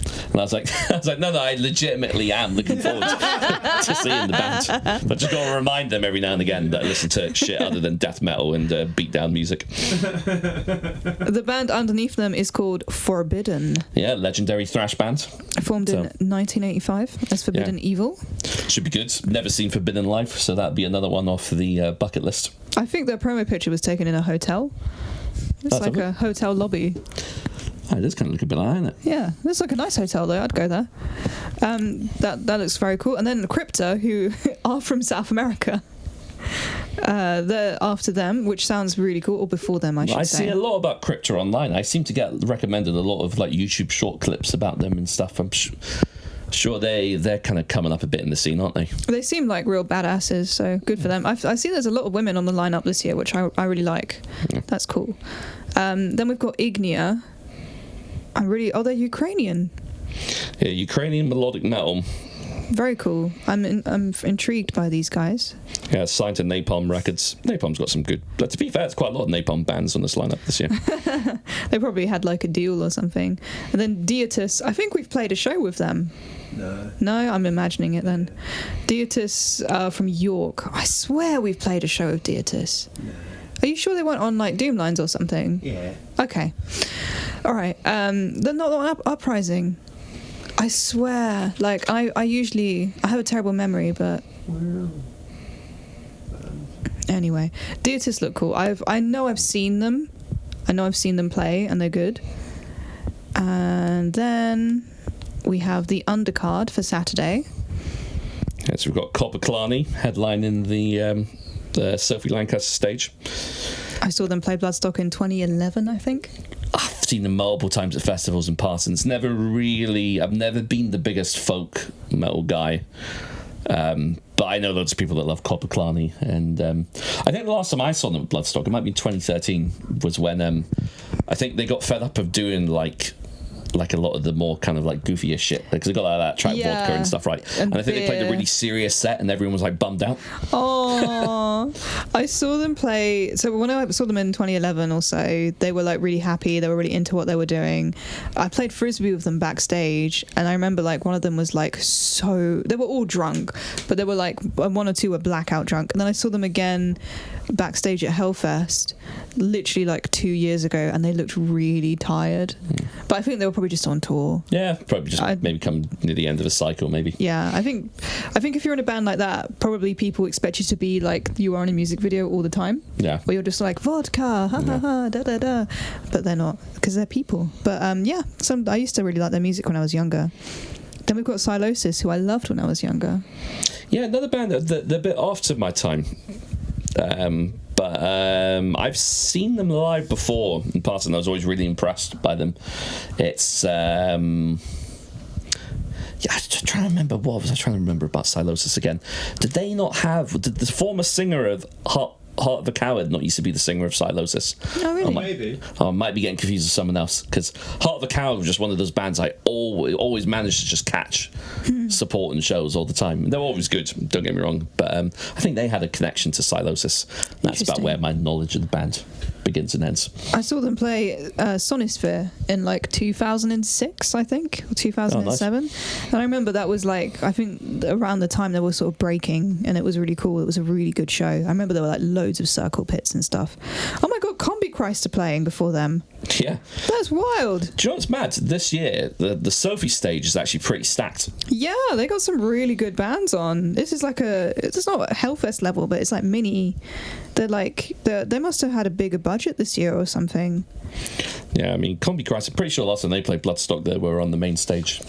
Speaker 2: And I was like, no, I legitimately am looking forward to seeing the band. But just got to remind them every now and again that I listen to shit other than death metal and beatdown music.
Speaker 1: The band underneath them is called Forbidden.
Speaker 2: Yeah, legendary thrash band.
Speaker 1: Formed in 1985 as Forbidden Evil.
Speaker 2: Should be good. Never seen Forbidden live, so that'd be another one off the bucket list.
Speaker 1: I think their promo picture was taken in a hotel. It's like a hotel lobby.
Speaker 2: Oh, it does kind of look a bit like that, isn't it?
Speaker 1: Yeah, looks like a nice hotel though. I'd go there. That looks very cool. And then Crypta, who are from South America. They're after them, which sounds really cool, or before them, I should say.
Speaker 2: I see a lot about Crypta online. I seem to get recommended a lot of like YouTube short clips about them and stuff. I'm sure they're kind of coming up a bit in the scene, aren't they?
Speaker 1: They seem like real badasses, so good for them. I see there's a lot of women on the lineup this year, which I really like. Yeah. That's cool. Then we've got Ignia. They're Ukrainian.
Speaker 2: Yeah, Ukrainian melodic metal.
Speaker 1: Very cool. I'm intrigued by these guys.
Speaker 2: Yeah, signed to Napalm Records. Napalm's got some good. But to be fair, it's quite a lot of Napalm bands on this lineup this year.
Speaker 1: They probably had like a deal or something. And then Dietis. I think we've played a show with them. No, I'm imagining it then. Dietis from York. I swear we've played a show with Dietis. No. Are you sure they weren't on like Doomlines or something?
Speaker 3: Yeah.
Speaker 1: Okay. All right. They're not on Uprising. I swear. Like I have a terrible memory, but anyway, Dietis look cool. I know I've seen them. I know I've seen them play, and they're good. And then we have the undercard for Saturday.
Speaker 2: Yeah, so we've got Copper Clarny headlining the Sophie Lancaster stage.
Speaker 1: I saw them play Bloodstock in 2011, I think.
Speaker 2: I've seen them multiple times at festivals and Parsons. I've never been the biggest folk metal guy. But I know loads of people that love Copper Clarny. And I think the last time I saw them at Bloodstock, it might be 2013, was when I think they got fed up of doing like a lot of the more kind of like goofier shit, because they got like that track vodka and stuff, right? And I think they played a really serious set and everyone was like bummed out.
Speaker 1: Oh, I saw them play. So when I saw them in 2011 or so, they were like really happy. They were really into what they were doing. I played Frisbee with them backstage, and I remember like one of them was like they were all drunk, but they were like one or two were blackout drunk. And then I saw them again backstage at Hellfest literally like 2 years ago, and they looked really tired. But I think they were probably just on tour.
Speaker 2: Yeah, probably just maybe come near the end of a cycle, maybe.
Speaker 1: Yeah, I think if you're in a band like that, probably people expect you to be like you are in a music video all the time. Yeah. Where you're just like vodka, ha ha ha, da da da. But they're not, because they're people. But I used to really like their music when I was younger. Then we've got Silosis, who I loved when I was younger. Yeah,
Speaker 2: another band they're a bit after my time. But I've seen them live before in passing. I was always really impressed by them. It's I'm trying to remember what I trying to remember about Silosis again. Did the former singer of Heart of a Coward not used to be the singer of Silosis?
Speaker 1: Oh, really?
Speaker 3: Maybe.
Speaker 2: I might be getting confused with someone else, because Heart of a Coward was just one of those bands I always managed to just catch supporting shows all the time. They're always good, don't get me wrong, but I think they had a connection to Silosis. That's about where my knowledge of the band begins and ends.
Speaker 1: I saw them play Sonisphere in like 2006, I think, or 2007.
Speaker 2: Nice.
Speaker 1: And I remember that was like, I think around the time they were sort of breaking, and it was really cool. It was a really good show. I remember there were like loads of circle pits and stuff. Oh my god, Combi Christ are playing before them.
Speaker 2: Yeah.
Speaker 1: That's wild.
Speaker 2: Do you know what's mad? This year, the Sophie stage is actually pretty stacked.
Speaker 1: Yeah, they got some really good bands on. This is like it's not a Hellfest level, but it's like mini. They're like, they must have had a bigger budget this year or something.
Speaker 2: Yeah, I mean, Combi Christ, I'm pretty sure last time they played Bloodstock, they were on the main stage.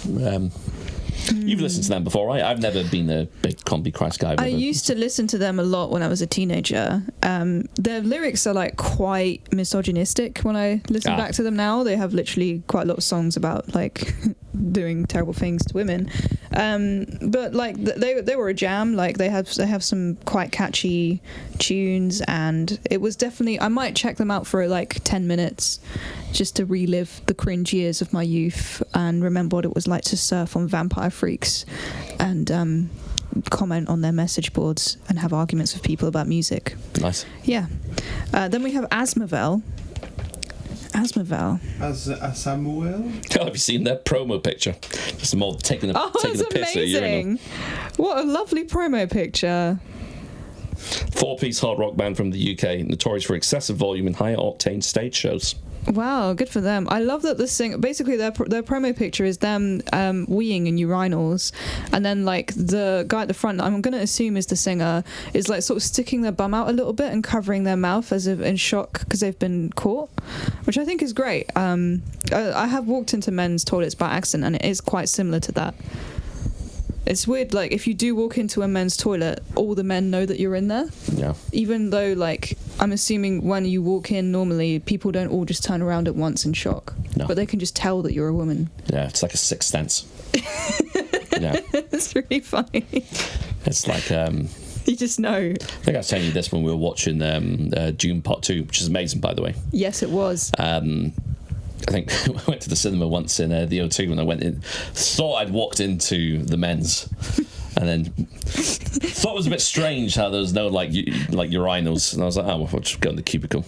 Speaker 2: You've listened to them before, right? I've never been a big Combi Christ guy.
Speaker 1: I used to listen to them a lot when I was a teenager. Their lyrics are like quite misogynistic when I listen back to them now. They have literally quite a lot of songs about like doing terrible things to women. But like they were a jam. Like they have some quite catchy tunes, and it was definitely, I might check them out for like 10 minutes just to relive the cringe years of my youth and remember what it was like to surf on Vampire Freaks and comment on their message boards and have arguments with people about music.
Speaker 2: Nice.
Speaker 1: Yeah. Then we have Asmavel.
Speaker 3: As Samuel.
Speaker 2: Oh, have you seen that promo picture? Just them all taking the piss at
Speaker 1: amazing. What a lovely promo picture.
Speaker 2: 4-piece hard rock band from the UK, notorious for excessive volume and high octane stage shows.
Speaker 1: Wow, good for them. I love that basically their promo picture is them weeing in urinals, and then like the guy at the front, I'm going to assume is the singer, is like sort of sticking their bum out a little bit and covering their mouth as if in shock because they've been caught, which I think is great. I have walked into men's toilets by accident, and it is quite similar to that. It's weird, like, if you do walk into a men's toilet, all the men know that you're in there. Yeah. Even though, like, I'm assuming when you walk in normally, people don't all just turn around at once in shock. No. But they can just tell that you're a woman. Yeah, it's like a sixth sense. Yeah. It's really funny. It's like... You just know. I think I was telling you this when we were watching Dune Part 2, which is amazing, by the way. Yes, it was. I think I went to the cinema once in the O2 when I went in. Thought I'd walked into the men's, and then thought it was a bit strange how there was no like urinals, and I was like, oh, well, I'll just go in the cubicle.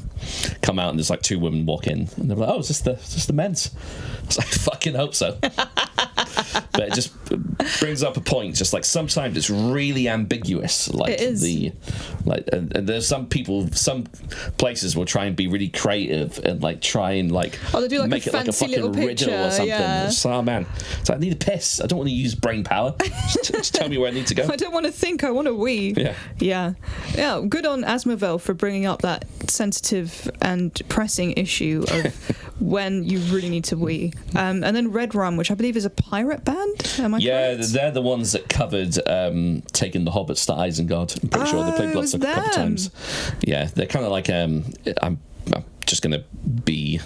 Speaker 1: Come out and there's like 2 women walk in, and they're like, oh, is this the men's? I was like, fucking hope so. But it just brings up a point. Just like sometimes it's really ambiguous. Like it is. And there's some places will try and be really creative and like try and like they do like make it like a fucking riddle or something. Yeah. It's, oh man, so I need a piss. I don't want to use brain power. just tell me where I need to go. I don't want to think. I want to wee. Yeah. Good on Asmavel for bringing up that sensitive and pressing issue of when you really need to wee. And then Red Rum, which I believe is a pirate band. Am I correct? They're the ones that covered taking the Hobbits to Isengard. I'm pretty sure they played Bloodstock a couple times. Yeah, they're kind of like I'm just going to be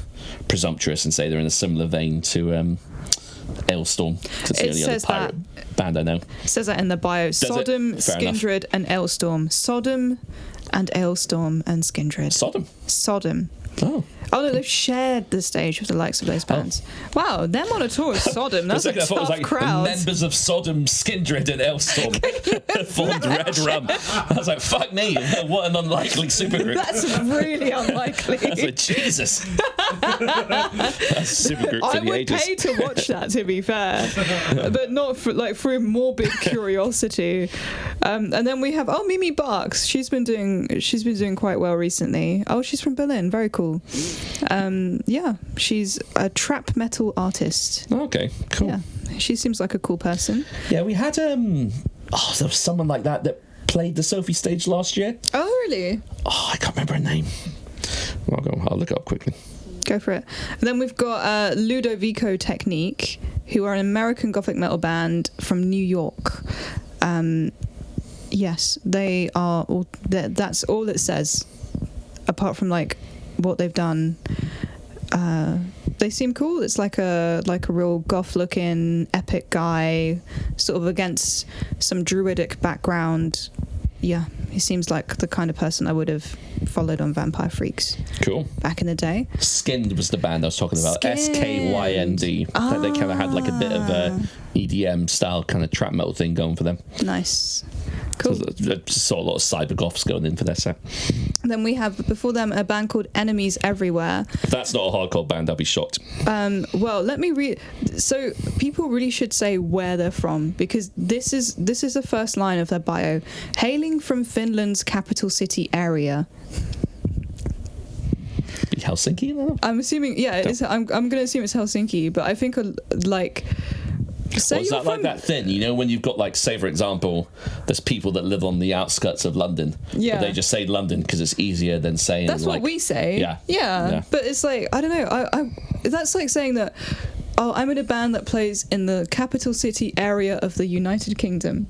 Speaker 1: presumptuous and say they're in a similar vein to Ailstorm. It's the only other pirate band I know. It says that in the bio. Sodom, Skindred, and Ailstorm. Sodom and Ailstorm and Skindred. Sodom. Oh, no, they've shared the stage with the likes of those bands. Oh. Wow, them on a tour with Sodom, that's a tough crowd. Members of Sodom, Skindred and Ailstorm formed Red Rum. I was like, fuck me, what an unlikely supergroup. That's really unlikely. I was like, Jesus. That's a supergroup for the ages. I would pay to watch that, to be fair. But not for, like, through morbid curiosity. And then we have, Mimi Barks. She's been doing quite well recently. Oh, she's from Berlin. Very cool. She's a trap metal artist. Okay, cool. Yeah, she seems like a cool person. Yeah, we had there was someone like that played the Sophie stage last year. Oh, really? Oh, I can't remember her name. I'll look it up quickly. Go for it. And then we've got Ludovico Technique, who are an American gothic metal band from New York. Yes, they are. That's all it says. Apart from like what they've done, they seem cool. It's like a real goth looking epic guy, sort of against some druidic background. Yeah, he seems like the kind of person I would have followed on Vampire Freaks. Cool. Back in the day. Skinned was the band I was talking about. Skynd. They kind of had like a bit of a EDM style kind of trap metal thing going for them. Nice. Cool.
Speaker 2: So I just saw a lot of cyber goths going in for their set.
Speaker 1: Then we have before them a band called Enemies Everywhere.
Speaker 2: If that's not a hardcore band, I'll be shocked.
Speaker 1: Well, let me read. So people really should say where they're from, because this is the first line of their bio. Hailing from Finland's capital city area.
Speaker 2: Be Helsinki? No?
Speaker 1: I'm assuming, yeah. I'm going to assume it's Helsinki, but I think like.
Speaker 2: Say is that like that thing, you know, when you've got, like, say for example, there's people that live on the outskirts of London, but they just say London because it's easier than saying
Speaker 1: that's
Speaker 2: like,
Speaker 1: what we say. Yeah. But it's like, I don't know, I that's like saying that, oh, I'm in a band that plays in the capital city area of the United Kingdom.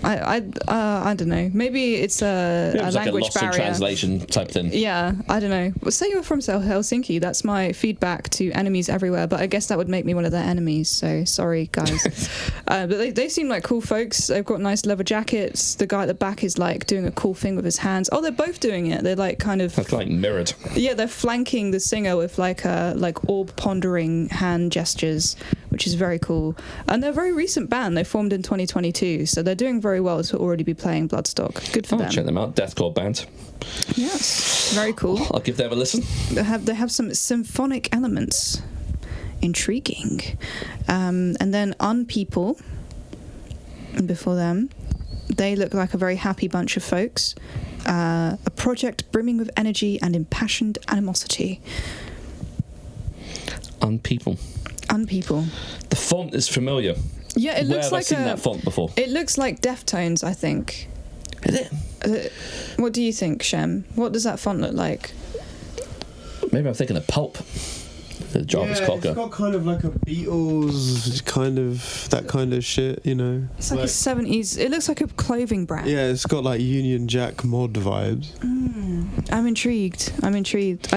Speaker 1: I don't know. Maybe it's a
Speaker 2: it's
Speaker 1: language
Speaker 2: like a lost
Speaker 1: barrier.
Speaker 2: in translation type thing.
Speaker 1: Yeah, I don't know. Well, say you're from Helsinki. That's my feedback to Enemies Everywhere. But I guess that would make me one of their enemies. So sorry, guys. But they seem like cool folks. They've got nice leather jackets. The guy at the back is like doing a cool thing with his hands. Oh, they're both doing it. They're like kind of.
Speaker 2: That's like mirrored.
Speaker 1: Yeah, they're flanking the singer with like orb pondering hand gestures, which is very cool. And they're a very recent band. They formed in 2022, so they're doing very well to already be playing Bloodstock. Good for them.
Speaker 2: Check them out. Deathcore band.
Speaker 1: Yes, very cool.
Speaker 2: I'll give them a listen.
Speaker 1: They have some symphonic elements. Intriguing. And then Unpeople, before them, they look like a very happy bunch of folks. A project brimming with energy and impassioned animosity.
Speaker 2: Unpeople. The font is familiar.
Speaker 1: Yeah, it looks like
Speaker 2: I've seen that font before.
Speaker 1: It looks like Deftones, I think.
Speaker 2: Is it?
Speaker 1: What do you think, Shem? What does that font look like?
Speaker 2: Maybe I'm thinking of Pulp. The Jarvis Cocker.
Speaker 3: It's got kind of like a Beatles kind of that kind of shit, you know.
Speaker 1: It's like a 70s. It looks like a clothing brand.
Speaker 3: Yeah, it's got like Union Jack mod vibes.
Speaker 1: I'm intrigued. I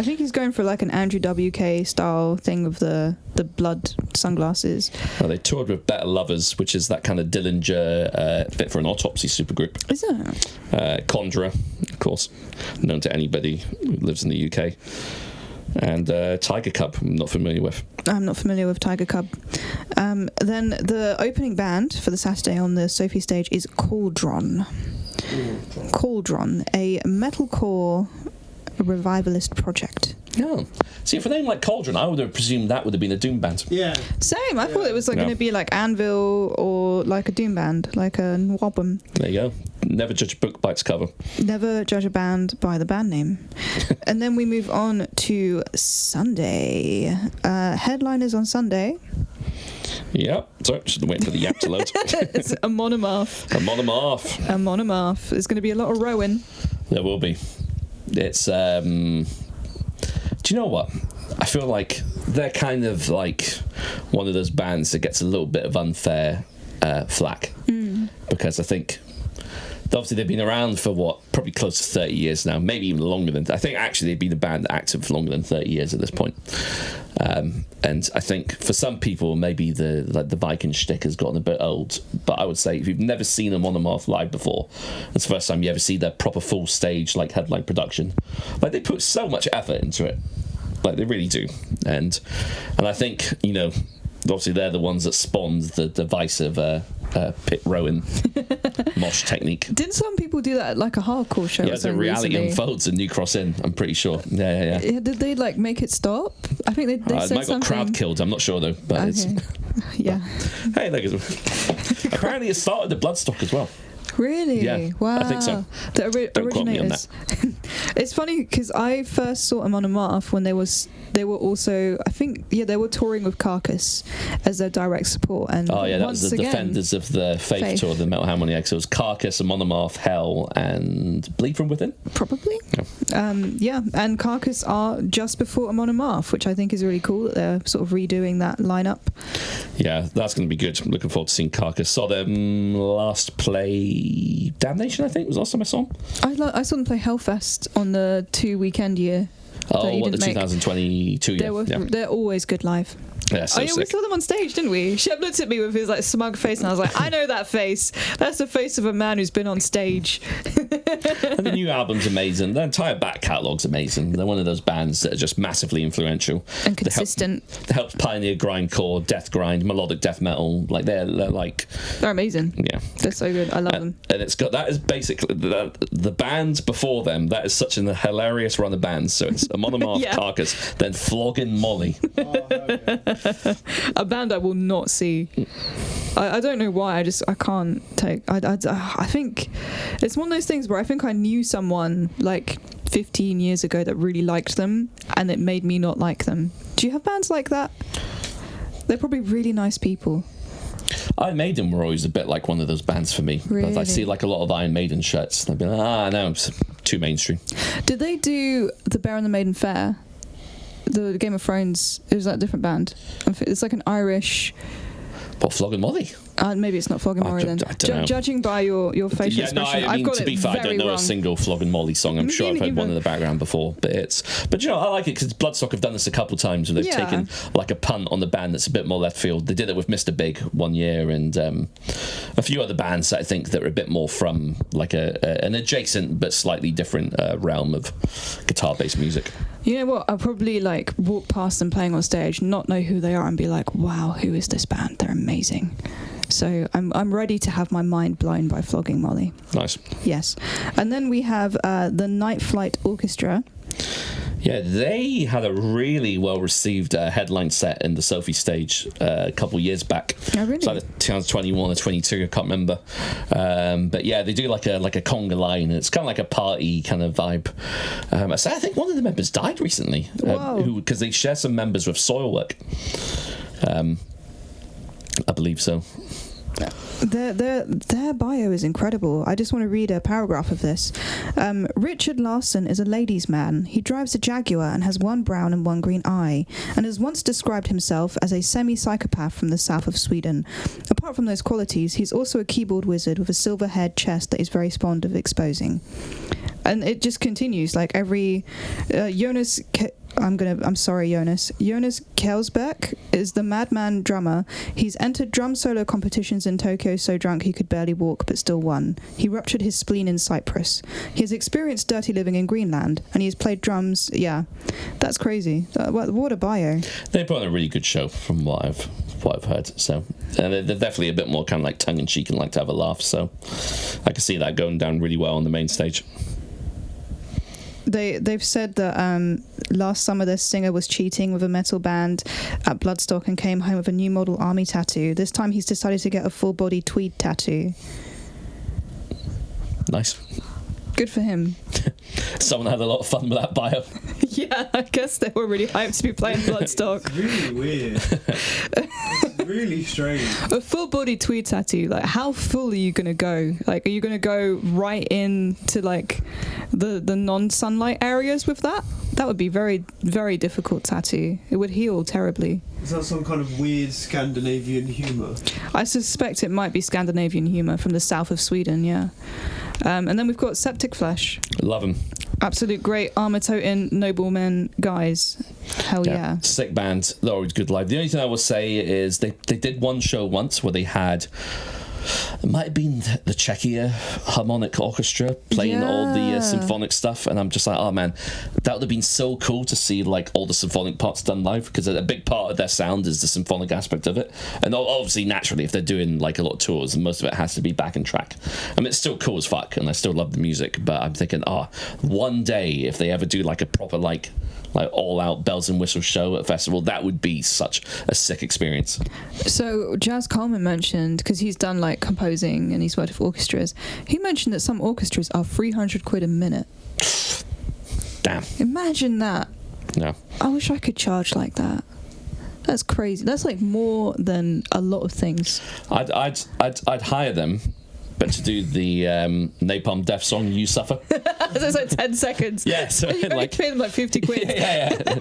Speaker 1: think he's going for like an Andrew WK style thing with the blood sunglasses.
Speaker 2: Well, they toured with Better Lovers, which is that kind of Dillinger Fit for an Autopsy supergroup.
Speaker 1: Is it?
Speaker 2: Conjurer, of course, known to anybody who lives in the UK. And Tiger Cub, I'm not familiar with.
Speaker 1: I'm not familiar with Tiger Cub. Then the opening band for the Saturday on the Sophie stage is Cauldron. Cauldron, a metalcore revivalist project.
Speaker 2: Yeah. See, if a name like Cauldron, I would have presumed that would have been a Doom band.
Speaker 3: Yeah.
Speaker 1: Same. I thought it was like going to be like Anvil or like a Doom band, like a Nwabum.
Speaker 2: There you go. Never judge a book by its cover.
Speaker 1: Never judge a band by the band name. And then we move on to Sunday. Headliners on Sunday.
Speaker 2: Yep. Sorry, just waiting for the app to load.
Speaker 1: It's a monomarth.
Speaker 2: A monomarth.
Speaker 1: A monomarth. There's going to be a lot of rowing.
Speaker 2: There will be. It's do you know what? I feel like they're kind of like one of those bands that gets a little bit of unfair flack. Because I think obviously they've been around for probably close to 30 years now, maybe even longer than. I think actually they've been a band active for longer than 30 years at this point. And I think for some people maybe the Viking shtick has gotten a bit old, but I would say if you've never seen them on a Monomarth live before, it's the first time you ever see their proper full stage like headline production. Like they put so much effort into it, like they really do. And I think, you know, obviously they're the ones that spawned the device of pit rowing mosh technique.
Speaker 1: Didn't some people do that at like a hardcore show?
Speaker 2: Yeah, the Reality Unfolds in New Cross Inn, I'm pretty sure. Yeah.
Speaker 1: Did they like make it stop? I think they said
Speaker 2: might
Speaker 1: something.
Speaker 2: Got crowd killed, I'm not sure though. But
Speaker 1: okay.
Speaker 2: It's
Speaker 1: yeah.
Speaker 2: Hey, apparently it started the Bloodstock as well.
Speaker 1: Really?
Speaker 2: Yeah,
Speaker 1: wow.
Speaker 2: I think so.
Speaker 1: The
Speaker 2: Don't quote me on
Speaker 1: originators. It's funny because I first saw them on a Monomarth when they were also, I think, they were touring with Carcass as their direct support. And
Speaker 2: that was the Defenders of the Faith tour, the Metal Harmony. So it was Carcass, and Monomarth, Hell, and Bleed From Within.
Speaker 1: Probably. Yeah. And Carcass are just before a Monomarth, which I think is really cool that they're sort of redoing that lineup.
Speaker 2: Yeah, that's going to be good. I'm looking forward to seeing Carcass. Saw them last play Damnation, I think, was the last time I saw them.
Speaker 1: I saw them play Hellfest on the 2 weekend year.
Speaker 2: Oh, what, the 2022 year?
Speaker 1: They're always good live.
Speaker 2: Yeah, so
Speaker 1: we
Speaker 2: sick.
Speaker 1: saw them on stage, didn't we? Shep looked at me with his like smug face, and I was like, I know that face. That's the face of a man who's been on stage.
Speaker 2: And the new album's amazing. Their entire back catalogue's amazing. They're one of those bands that are just massively influential
Speaker 1: And consistent.
Speaker 2: They helped pioneer grindcore, death grind, melodic death metal. Like they're like,
Speaker 1: They're amazing.
Speaker 2: yeah.
Speaker 1: They're so good. I love them.
Speaker 2: And it's got, that is basically the bands before them. That is such a hilarious run of bands. So it's a Monomarth,
Speaker 1: Yeah.
Speaker 2: Carcass, then Flogging Molly.
Speaker 3: Oh, hell yeah.
Speaker 1: A band I will not see. I don't know why. I can't take. I think it's one of those things where I think I knew someone like 15 years ago that really liked them, and it made me not like them. Do you have bands like that? They're probably really nice people.
Speaker 2: Iron Maiden were always a bit like one of those bands for me.
Speaker 1: Really?
Speaker 2: I see like a lot of Iron Maiden shirts. And I'd be like, no, it's too mainstream.
Speaker 1: Did they do the Bear and the Maiden Fair? The Game of Thrones. It was that a different band. It's like an Irish.
Speaker 2: But Flogging Molly?
Speaker 1: Maybe it's not Flogging Molly then.
Speaker 2: I don't know.
Speaker 1: Judging by your facial
Speaker 2: Yeah, no,
Speaker 1: expression,
Speaker 2: I mean,
Speaker 1: I've got
Speaker 2: to be
Speaker 1: it
Speaker 2: fair, I
Speaker 1: very
Speaker 2: don't know
Speaker 1: wrong.
Speaker 2: a single Flogging Molly song. I'm sure I've heard one in the background before, but you know, I like it because Bloodstock have done this a couple times where they've
Speaker 1: Yeah.
Speaker 2: taken like a punt on the band that's a bit more left field. They did it with Mr. Big one year, and a few other bands that I think that are a bit more from like an adjacent but slightly different realm of guitar-based music.
Speaker 1: You know what? I'll probably like walk past them playing on stage, not know who they are, and be like, "Wow, who is this band? They're amazing." So I'm ready to have my mind blown by Flogging Molly.
Speaker 2: Nice.
Speaker 1: Yes, and then we have the Night Flight Orchestra.
Speaker 2: Yeah, they had a really well-received headline set in the Sophie stage a couple years back.
Speaker 1: Oh, really?
Speaker 2: It's like 2021 or 22, I can't remember. But yeah, they do like a conga line, and it's kind of like a party kind of vibe. I think one of the members died recently, because they share some members with Soilwork. I believe so.
Speaker 1: Their bio is incredible. I just want to read a paragraph of this. Richard Larson is a ladies' man. He drives a Jaguar and has one brown and one green eye, and has once described himself as a semi-psychopath from the south of Sweden. Apart from those qualities, he's also a keyboard wizard with a silver-haired chest that he's very fond of exposing. And it just continues, like every Jonas Jonas Kelsbeck is the madman drummer. He's entered drum solo competitions in Tokyo so drunk he could barely walk but still won. He ruptured his spleen in Cyprus. He has experienced dirty living in Greenland, and he has played drums. Yeah, that's crazy. What a bio.
Speaker 2: They put on a really good show from what I've heard. So they're definitely a bit more kind of like tongue-in-cheek and like to have a laugh. So I can see that going down really well on the main stage.
Speaker 1: They've said that last summer their singer was cheating with a metal band at Bloodstock and came home with a new model army tattoo. This time he's decided to get a full body tweed tattoo.
Speaker 2: Nice.
Speaker 1: Good for him.
Speaker 2: Someone had a lot of fun with that bio.
Speaker 1: Yeah, I guess they were really hyped to be playing Bloodstock.
Speaker 3: It's really weird. It's really strange.
Speaker 1: A full body tweed tattoo, like how full are you gonna go? Like, are you gonna go right into like the non-sunlight areas with that? That would be very, very difficult tattoo. It would heal terribly.
Speaker 3: Is that some kind of weird Scandinavian humour?
Speaker 1: I suspect it might be Scandinavian humour from the south of Sweden, yeah. And then we've got Septic Flesh.
Speaker 2: Love them.
Speaker 1: Absolute great armor-toting noblemen guys. Hell yeah.
Speaker 2: Sick band. They're always good live. The only thing I will say is they did one show once where they had, it might have been the Czechia Harmonic Orchestra playing all the symphonic stuff, and I'm just like, oh man, that would have been so cool to see like all the symphonic parts done live, because a big part of their sound is the symphonic aspect of it. And obviously, naturally, if they're doing like a lot of tours, most of it has to be back and track. I mean, it's still cool as fuck, and I still love the music, but I'm thinking, one day if they ever do like a proper like all-out bells and whistles show at a festival, that would be such a sick experience.
Speaker 1: So Jazz Coleman mentioned, because he's done like composing and he's worked with orchestras, he mentioned that some orchestras are 300 quid a minute.
Speaker 2: Damn.
Speaker 1: Imagine that.
Speaker 2: No.
Speaker 1: I wish I could charge like that. That's crazy. That's like more than a lot of things.
Speaker 2: I'd hire them, but to do the Napalm Death song "You Suffer."
Speaker 1: So it's like 10 seconds.
Speaker 2: Yeah, so
Speaker 1: you only
Speaker 2: like
Speaker 1: pay them like 50 quid.
Speaker 2: yeah.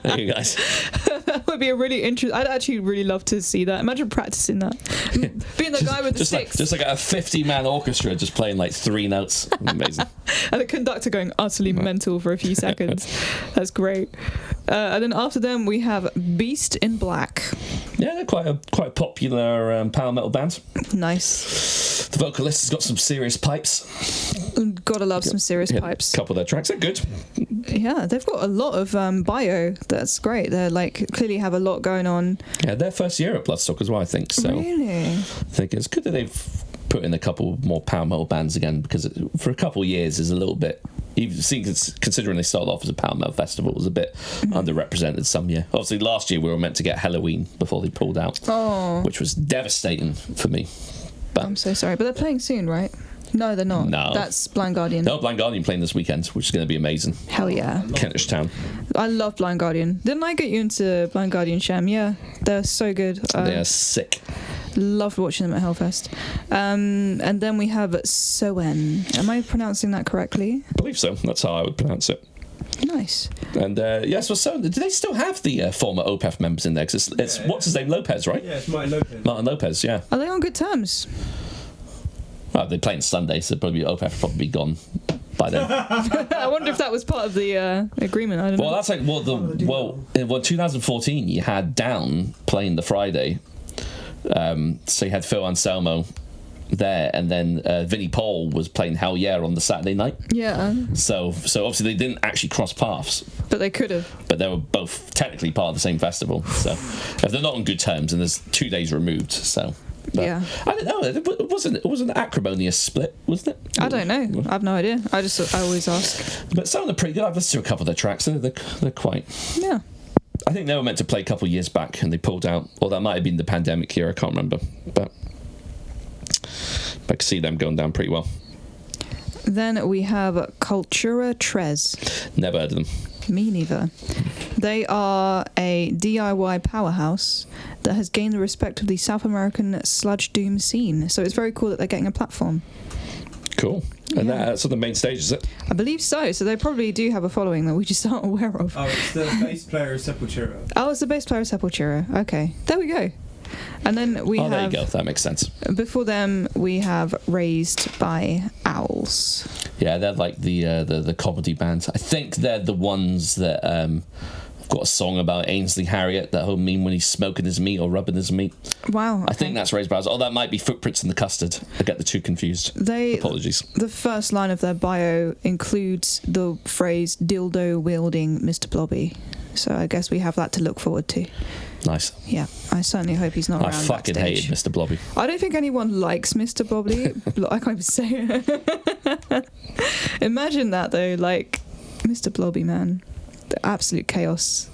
Speaker 2: There you guys.
Speaker 1: That would be a really interesting. I'd actually really love to see that. Imagine practicing that. Being the guy with the sticks.
Speaker 2: Just like a 50-man orchestra just playing like 3 notes. Amazing.
Speaker 1: And the conductor going utterly mental for a few seconds. That's great. And then after them we have Beast in Black.
Speaker 2: Yeah, they're quite a popular power metal band.
Speaker 1: Nice.
Speaker 2: The vocalist has got some serious pipes.
Speaker 1: Gotta love some serious pipes.
Speaker 2: A couple of their tracks are good.
Speaker 1: Yeah, they've got a lot of bio. That's great. They're like clearly have a lot going on.
Speaker 2: Yeah, their first year at Bloodstock as well, I think. So
Speaker 1: really?
Speaker 2: I think it's good that they've put in a couple more power metal bands again, because for a couple of years is a little bit, even considering they started off as a power metal festival, it was a bit underrepresented some year. Obviously last year we were meant to get Halloween before they pulled out, which was devastating for me. But
Speaker 1: I'm so sorry, but they're playing soon, right? No, they're not.
Speaker 2: No.
Speaker 1: That's Blind Guardian.
Speaker 2: No, Blind Guardian playing this weekend, which is going to be amazing.
Speaker 1: Hell yeah.
Speaker 2: Kentish Town.
Speaker 1: I love Blind Guardian. Didn't I get you into Blind Guardian, Sham? Yeah, they're so good.
Speaker 2: They are sick.
Speaker 1: Loved watching them at Hellfest. And then we have Lowen. Am I pronouncing that correctly?
Speaker 2: I believe so. That's how I would pronounce it.
Speaker 1: Nice.
Speaker 2: And yes, well, so do they still have the former OPEF members in there? Because it's what's his name, Lopez, right?
Speaker 3: Yeah, it's Martin Lopez.
Speaker 2: Martin Lopez, yeah.
Speaker 1: Are they on good terms?
Speaker 2: Well, they're playing Sunday, so probably OPEF will probably be gone by then.
Speaker 1: I wonder if that was part of the agreement. I don't know.
Speaker 2: Well, that's like in 2014 you had Down playing the Friday, so you had Phil Anselmo there, and then Vinnie Paul was playing Hell Yeah on the Saturday night.
Speaker 1: Yeah.
Speaker 2: So obviously they didn't actually cross paths.
Speaker 1: But they could have.
Speaker 2: But they were both technically part of the same festival. So if they're not on good terms, and there's 2 days removed, so. But
Speaker 1: yeah.
Speaker 2: I don't know. It wasn't an acrimonious split, wasn't it?
Speaker 1: I don't know. I have no idea. I always ask.
Speaker 2: But some of them are pretty good. I've listened to a couple of their tracks. They're quite.
Speaker 1: Yeah.
Speaker 2: I think they were meant to play a couple of years back and they pulled out. Or that might have been the pandemic year. I can't remember. But I could see them going down pretty well.
Speaker 1: Then we have Cultura Tres.
Speaker 2: Never heard of them.
Speaker 1: Me neither. They are a DIY powerhouse that has gained the respect of the South American sludge doom scene. So it's very cool that they're getting a platform.
Speaker 2: Cool. And that's on the main stage, is it?
Speaker 1: I believe so. So they probably do have a following that we just aren't aware of.
Speaker 3: Oh, it's the bass player of Sepultura.
Speaker 1: Oh, it's the bass player of Sepultura. Okay. There we go. And then we have...
Speaker 2: there you go. That makes sense.
Speaker 1: Before them, we have Raised by Owls.
Speaker 2: Yeah, they're like the comedy band. I think they're the ones that have got a song about Ainsley Harriott, that whole meme when he's smoking his meat or rubbing his meat.
Speaker 1: Wow. Okay.
Speaker 2: I think that's Raised by Owls. Oh, that might be Footprints in the Custard. I get the two confused. Apologies.
Speaker 1: The first line of their bio includes the phrase dildo-wielding Mr. Blobby. So I guess we have that to look forward to.
Speaker 2: Nice.
Speaker 1: Yeah, I certainly hope he's not around
Speaker 2: fucking
Speaker 1: backstage.
Speaker 2: hated Mr. Blobby.
Speaker 1: I don't think anyone likes Mr. Blobby. I can't even say it. Imagine that, though, like, Mr. Blobby, man. The absolute chaos.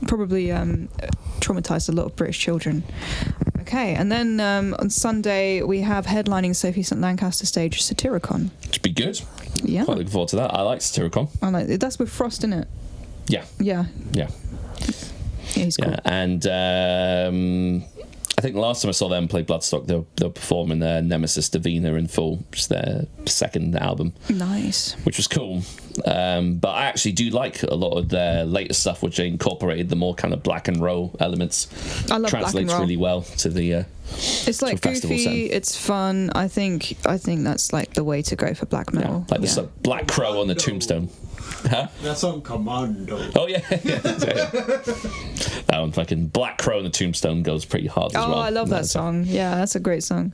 Speaker 1: Probably traumatised a lot of British children. Okay, and then on Sunday, we have headlining Sophie St. Lancaster stage Satyricon.
Speaker 2: Should be good.
Speaker 1: Yeah.
Speaker 2: Quite looking forward to that. I like Satyricon.
Speaker 1: I like it. That's with Frost, isn't it?
Speaker 2: Yeah.
Speaker 1: Yeah.
Speaker 2: Yeah.
Speaker 1: Yeah, he's cool.
Speaker 2: Yeah, and I think the last time I saw them play Bloodstock, they were performing their Nemesis Divina in full, which is their second album.
Speaker 1: Nice. Which
Speaker 2: was cool. But I actually do like a lot of their later stuff, which they incorporated the more kind of black and roll elements.
Speaker 1: I love
Speaker 2: Translates
Speaker 1: black and roll.
Speaker 2: really well to the
Speaker 1: it's like goofy, it's fun. I think that's like the way to go for black metal.
Speaker 2: Yeah, like this Black Crow on the Tombstone. Huh?
Speaker 3: That song Commando.
Speaker 2: Oh yeah. That one, fucking Black Crow on the Tombstone goes pretty hard as well.
Speaker 1: Oh, I love that song. Yeah, that's a great song.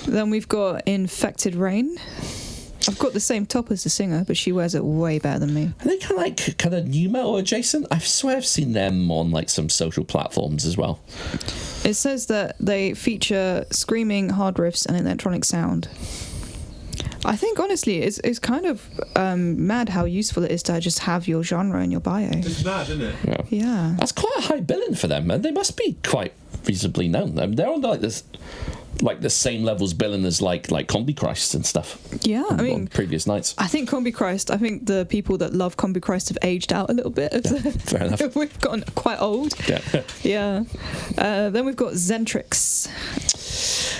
Speaker 1: Then we've got Infected Rain. I've got the same top as the singer, but she wears it way better than me.
Speaker 2: Are they kind of new metal adjacent? I swear I've seen them on like some social platforms as well.
Speaker 1: It says that they feature screaming, hard riffs, and electronic sound. I think honestly, it's kind of mad how useful it is to just have your genre in your bio.
Speaker 3: It's mad, isn't it?
Speaker 1: Yeah.
Speaker 2: That's quite a high billing for them, and they must be quite reasonably known. I mean, they're on like this. Like the same levels billing as like Combi Christ and stuff.
Speaker 1: Yeah, I mean,
Speaker 2: on previous nights.
Speaker 1: I think Combi Christ. I think the people that love Combi Christ have aged out a little bit.
Speaker 2: Yeah, fair enough.
Speaker 1: We've gotten quite old.
Speaker 2: Yeah.
Speaker 1: Yeah. Then we've got Zentrix.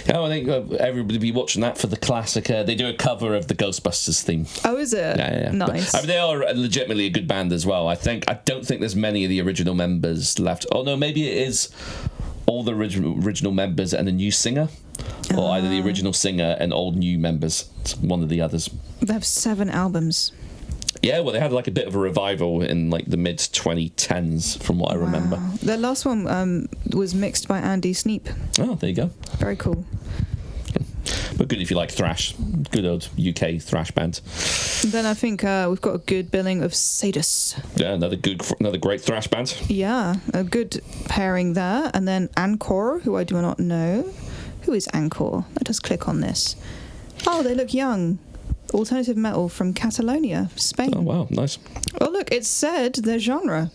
Speaker 2: Yeah, I think everybody will be watching that for the classic. They do a cover of the Ghostbusters theme.
Speaker 1: Oh, is it?
Speaker 2: Yeah.
Speaker 1: Nice.
Speaker 2: But, I mean, they are legitimately a good band as well. I don't think there's many of the original members left. Oh no, maybe it is all the original members and a new singer, or either the original singer and all new members. It's one of the others.
Speaker 1: They have 7 albums.
Speaker 2: Yeah, well, they had like a bit of a revival in like the mid 2010s, from what I remember.
Speaker 1: Their last one was mixed by Andy Sneap.
Speaker 2: Oh, there you go.
Speaker 1: Very cool.
Speaker 2: But good if you like thrash. Good old UK thrash band.
Speaker 1: Then I think we've got a good billing of Sadus.
Speaker 2: Yeah, another great thrash band.
Speaker 1: Yeah, a good pairing there. And then Encore, who I do not know. Who is Encore? Let us click on this. Oh, they look young. Alternative metal from Catalonia, Spain.
Speaker 2: Oh, wow, nice.
Speaker 1: Oh, look, it said their genre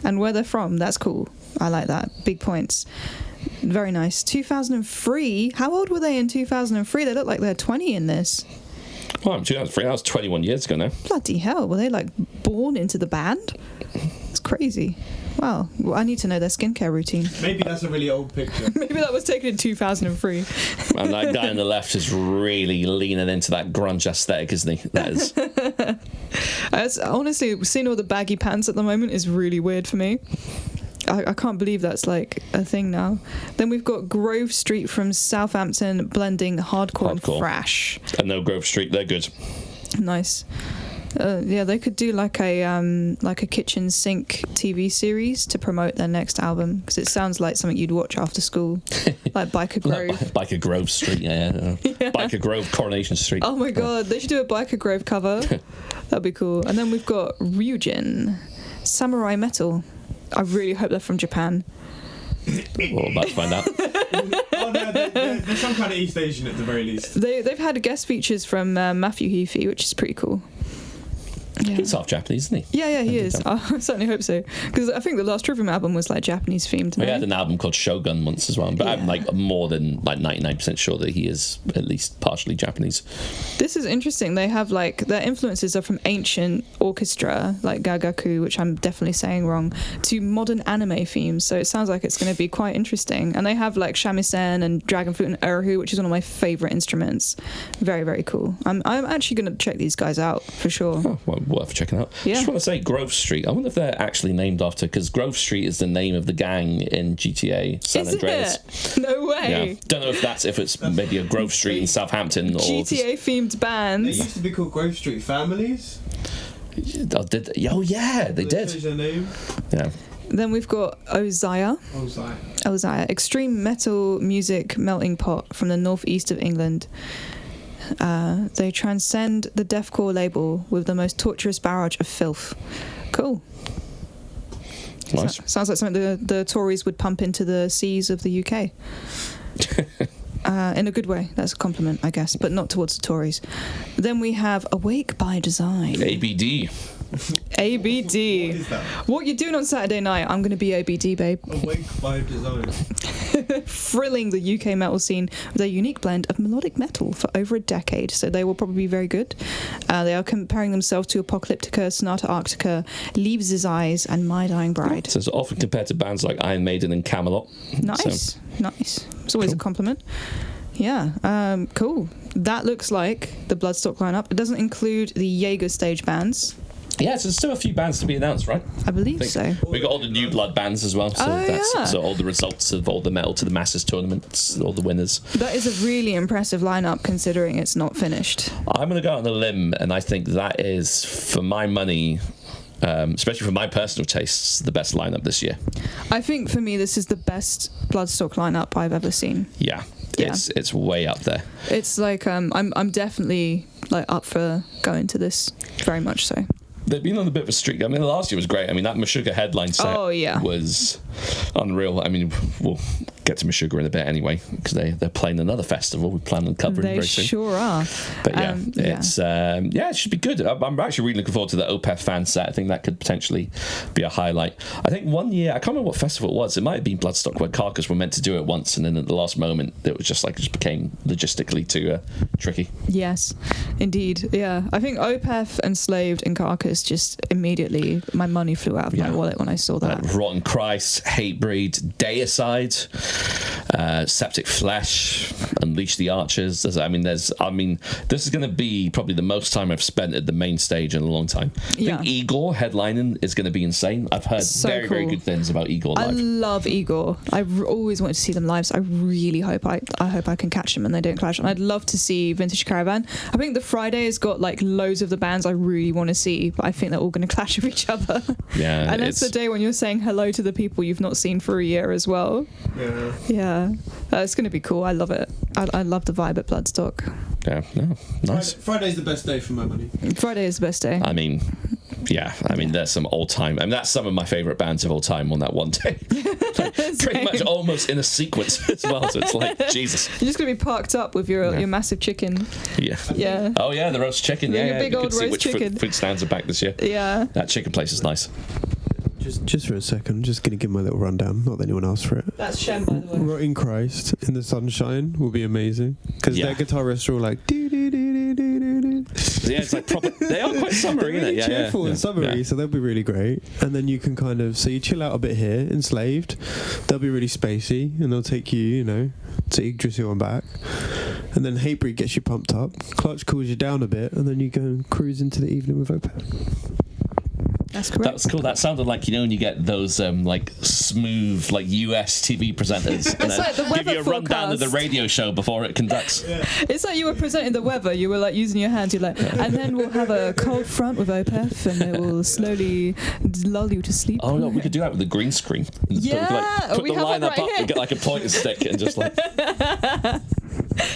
Speaker 1: and where they're from. That's cool. I like that. Big points. Very nice. 2003. How old were they in 2003? They look like they're 20 in this.
Speaker 2: Well, 2003, that was 21 years ago now.
Speaker 1: Bloody hell. Were they like born into the band? It's crazy. Wow. Well, I need to know their skincare routine.
Speaker 3: Maybe that's a really old picture.
Speaker 1: Maybe that was taken in 2003.
Speaker 2: And that guy on the left is really leaning into that grunge aesthetic, isn't he? That is.
Speaker 1: Honestly, seeing all the baggy pants at the moment is really weird for me. I can't believe that's like a thing now. Then we've got Grove Street from Southampton, blending hardcore. And thrash.
Speaker 2: And no, Grove Street, they're good.
Speaker 1: Nice. Yeah, they could do like a kitchen sink TV series to promote their next album, because it sounds like something you'd watch after school, like Biker Grove.
Speaker 2: Biker Grove Street, yeah. Biker Grove, Coronation Street.
Speaker 1: Oh my god, they should do a Biker Grove cover. That'd be cool. And then we've got Ryujin, Samurai Metal. I really hope they're from Japan.
Speaker 2: We're about to find out.
Speaker 3: Oh no, they're some kind of East Asian at the very least.
Speaker 1: They've had guest features from Matthew Heafy, which is pretty cool. Yeah.
Speaker 2: He's half Japanese, isn't he?
Speaker 1: Yeah, he is. I certainly hope so. Because I think the last Trivium album was like Japanese themed.
Speaker 2: We had an album called Shogun once as well, but I'm like more than like 99% sure that he is at least partially Japanese.
Speaker 1: This is interesting. They have like their influences are from ancient orchestra like Gagaku, which I'm definitely saying wrong, to modern anime themes. So it sounds like it's going to be quite interesting. And they have like shamisen and dragon flute and erhu, which is one of my favorite instruments. Very, very cool. I'm actually going to check these guys out for sure.
Speaker 2: Oh, well, worth checking out.
Speaker 1: Yeah.
Speaker 2: I just want to say Grove Street. I wonder if they're actually named after, because Grove Street is the name of the gang in GTA San Andreas.
Speaker 1: It? No way.
Speaker 2: Yeah. Don't know if it's maybe a Grove Street in Southampton or
Speaker 1: GTA themed band.
Speaker 3: They used to be called Grove Street Families.
Speaker 2: Oh yeah, they did.
Speaker 3: Their name.
Speaker 2: Yeah.
Speaker 1: Then we've got Ozaya. Ozaya, extreme metal music melting pot from the northeast of England. They transcend the deathcore label with the most torturous barrage of filth. Cool.
Speaker 2: Nice.
Speaker 1: Sounds like something the Tories would pump into the seas of the UK. In a good way. That's a compliment, I guess, but not towards the Tories. Then we have Awake by Design.
Speaker 2: ABD.
Speaker 1: ABD.
Speaker 3: What is that?
Speaker 1: What you doing on Saturday night? I'm going to be ABD, babe.
Speaker 3: Awake by Design.
Speaker 1: Thrilling the UK metal scene with a unique blend of melodic metal for over a decade, so they will probably be very good. They are comparing themselves to Apocalyptica, Sonata Arctica, Leaves His Eyes, and My Dying Bride.
Speaker 2: So it's often compared to bands like Iron Maiden and Camelot.
Speaker 1: Nice. It's always a compliment. Yeah, cool. That looks like the Bloodstock lineup. It doesn't include the Jaeger stage bands.
Speaker 2: Yeah, so there's still a few bands to be announced, right?
Speaker 1: I believe so.
Speaker 2: We got all the New Blood bands as well. So so all the results of all the Metal to the Masses tournaments, all the winners.
Speaker 1: That is a really impressive lineup considering it's not finished.
Speaker 2: I'm going to go out on a limb, and I think that is, for my money, especially for my personal tastes, the best lineup this year.
Speaker 1: I think for me this is the best Bloodstock lineup I've ever seen.
Speaker 2: Yeah. It's way up there.
Speaker 1: It's like I'm definitely like up for going to this, very much so.
Speaker 2: They've been on a bit of a streak. I mean, last year was great. I mean, that Meshuggah headline set was unreal. I mean, we'll get to Meshuggah in a bit anyway, because they're playing another festival we plan on covering very soon.
Speaker 1: They sure are.
Speaker 2: But it should be good. I'm actually really looking forward to the Opeth fan set. I think that could potentially be a highlight. I think one year, I can't remember what festival it was. It might have been Bloodstock, where Carcass were meant to do it once, and then at the last moment, it just became logistically too tricky.
Speaker 1: Yes, indeed. Yeah, I think Opeth, Enslaved, and Carcass just immediately, my money flew out of my wallet when I saw that.
Speaker 2: Rotten Christ, Hatebreed, Deicide. Septic Flesh, Unleash the Archers. This is going to be probably the most time I've spent at the main stage in a long time. I think Igor headlining is going to be insane. I've heard very good things about Igor live.
Speaker 1: I love Igor. I've always wanted to see them live, so I really hope I can catch them and they don't clash. And I'd love to see Vintage Caravan. I think the Friday has got like loads of the bands I really want to see, but I think they're all going to clash with each other.
Speaker 2: Yeah,
Speaker 1: and that's the day when you're saying hello to the people you've not seen for a year as well. Yeah. It's going to be cool. I love it. I love the vibe at Bloodstock.
Speaker 2: Yeah, no, nice.
Speaker 3: Friday's the best day for my money.
Speaker 1: Friday is the best day.
Speaker 2: I mean, there's some all-time. I mean, that's some of my favourite bands of all time on that one day. Pretty much almost in a sequence as well. So it's like, Jesus.
Speaker 1: You're just going to be parked up with your massive chicken. Yeah.
Speaker 2: Oh, yeah, the roast chicken.
Speaker 1: Your big old roast chicken.
Speaker 2: Food stands are back this year.
Speaker 1: Yeah.
Speaker 2: That chicken place is nice.
Speaker 4: Just for a second, I'm just going to give my little rundown. Not that anyone asked for it.
Speaker 1: That's Shem, by the way.
Speaker 4: Rotting Christ in the Sunshine will be amazing. Because their guitarists are all like...
Speaker 2: Yeah, it's like proper... They are quite summery, isn't it?
Speaker 4: Yeah, cheerful and summery, so they'll be really great. And then you can kind of... So you chill out a bit here, Enslaved. They'll be really spacey, and they'll take you, to Yggdrasil and back. And then Hatebreed gets you pumped up. Clutch cools you down a bit, and then you go and cruise into the evening with Opeth.
Speaker 1: That's correct.
Speaker 2: That was cool. That sounded like, when you get those like smooth like US TV presenters and
Speaker 1: like the
Speaker 2: give you a rundown of the radio show before it conducts.
Speaker 1: It's like you were presenting the weather. You were like using your hands. You're like, and then we'll have a cold front with Opeth, and it will slowly lull you to sleep.
Speaker 2: Oh no, we could do that with the green screen.
Speaker 1: Yeah,
Speaker 2: put the line up and get like a pointer stick and just like.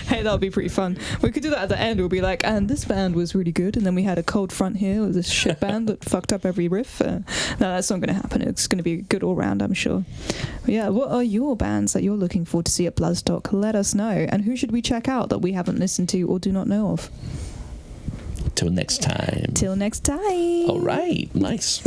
Speaker 1: Hey, that would be pretty fun. We could do that at the end. We'll be like, and this band was really good, and then we had a cold front here with this shit band that fucked up every riff. No, that's not going to happen. It's going to be good all round, I'm sure. But yeah, what are your bands that you're looking forward to see at Bloodstock? Let us know. And who should we check out that we haven't listened to or do not know of?
Speaker 2: Till next time.
Speaker 1: Till next time.
Speaker 2: All right, nice.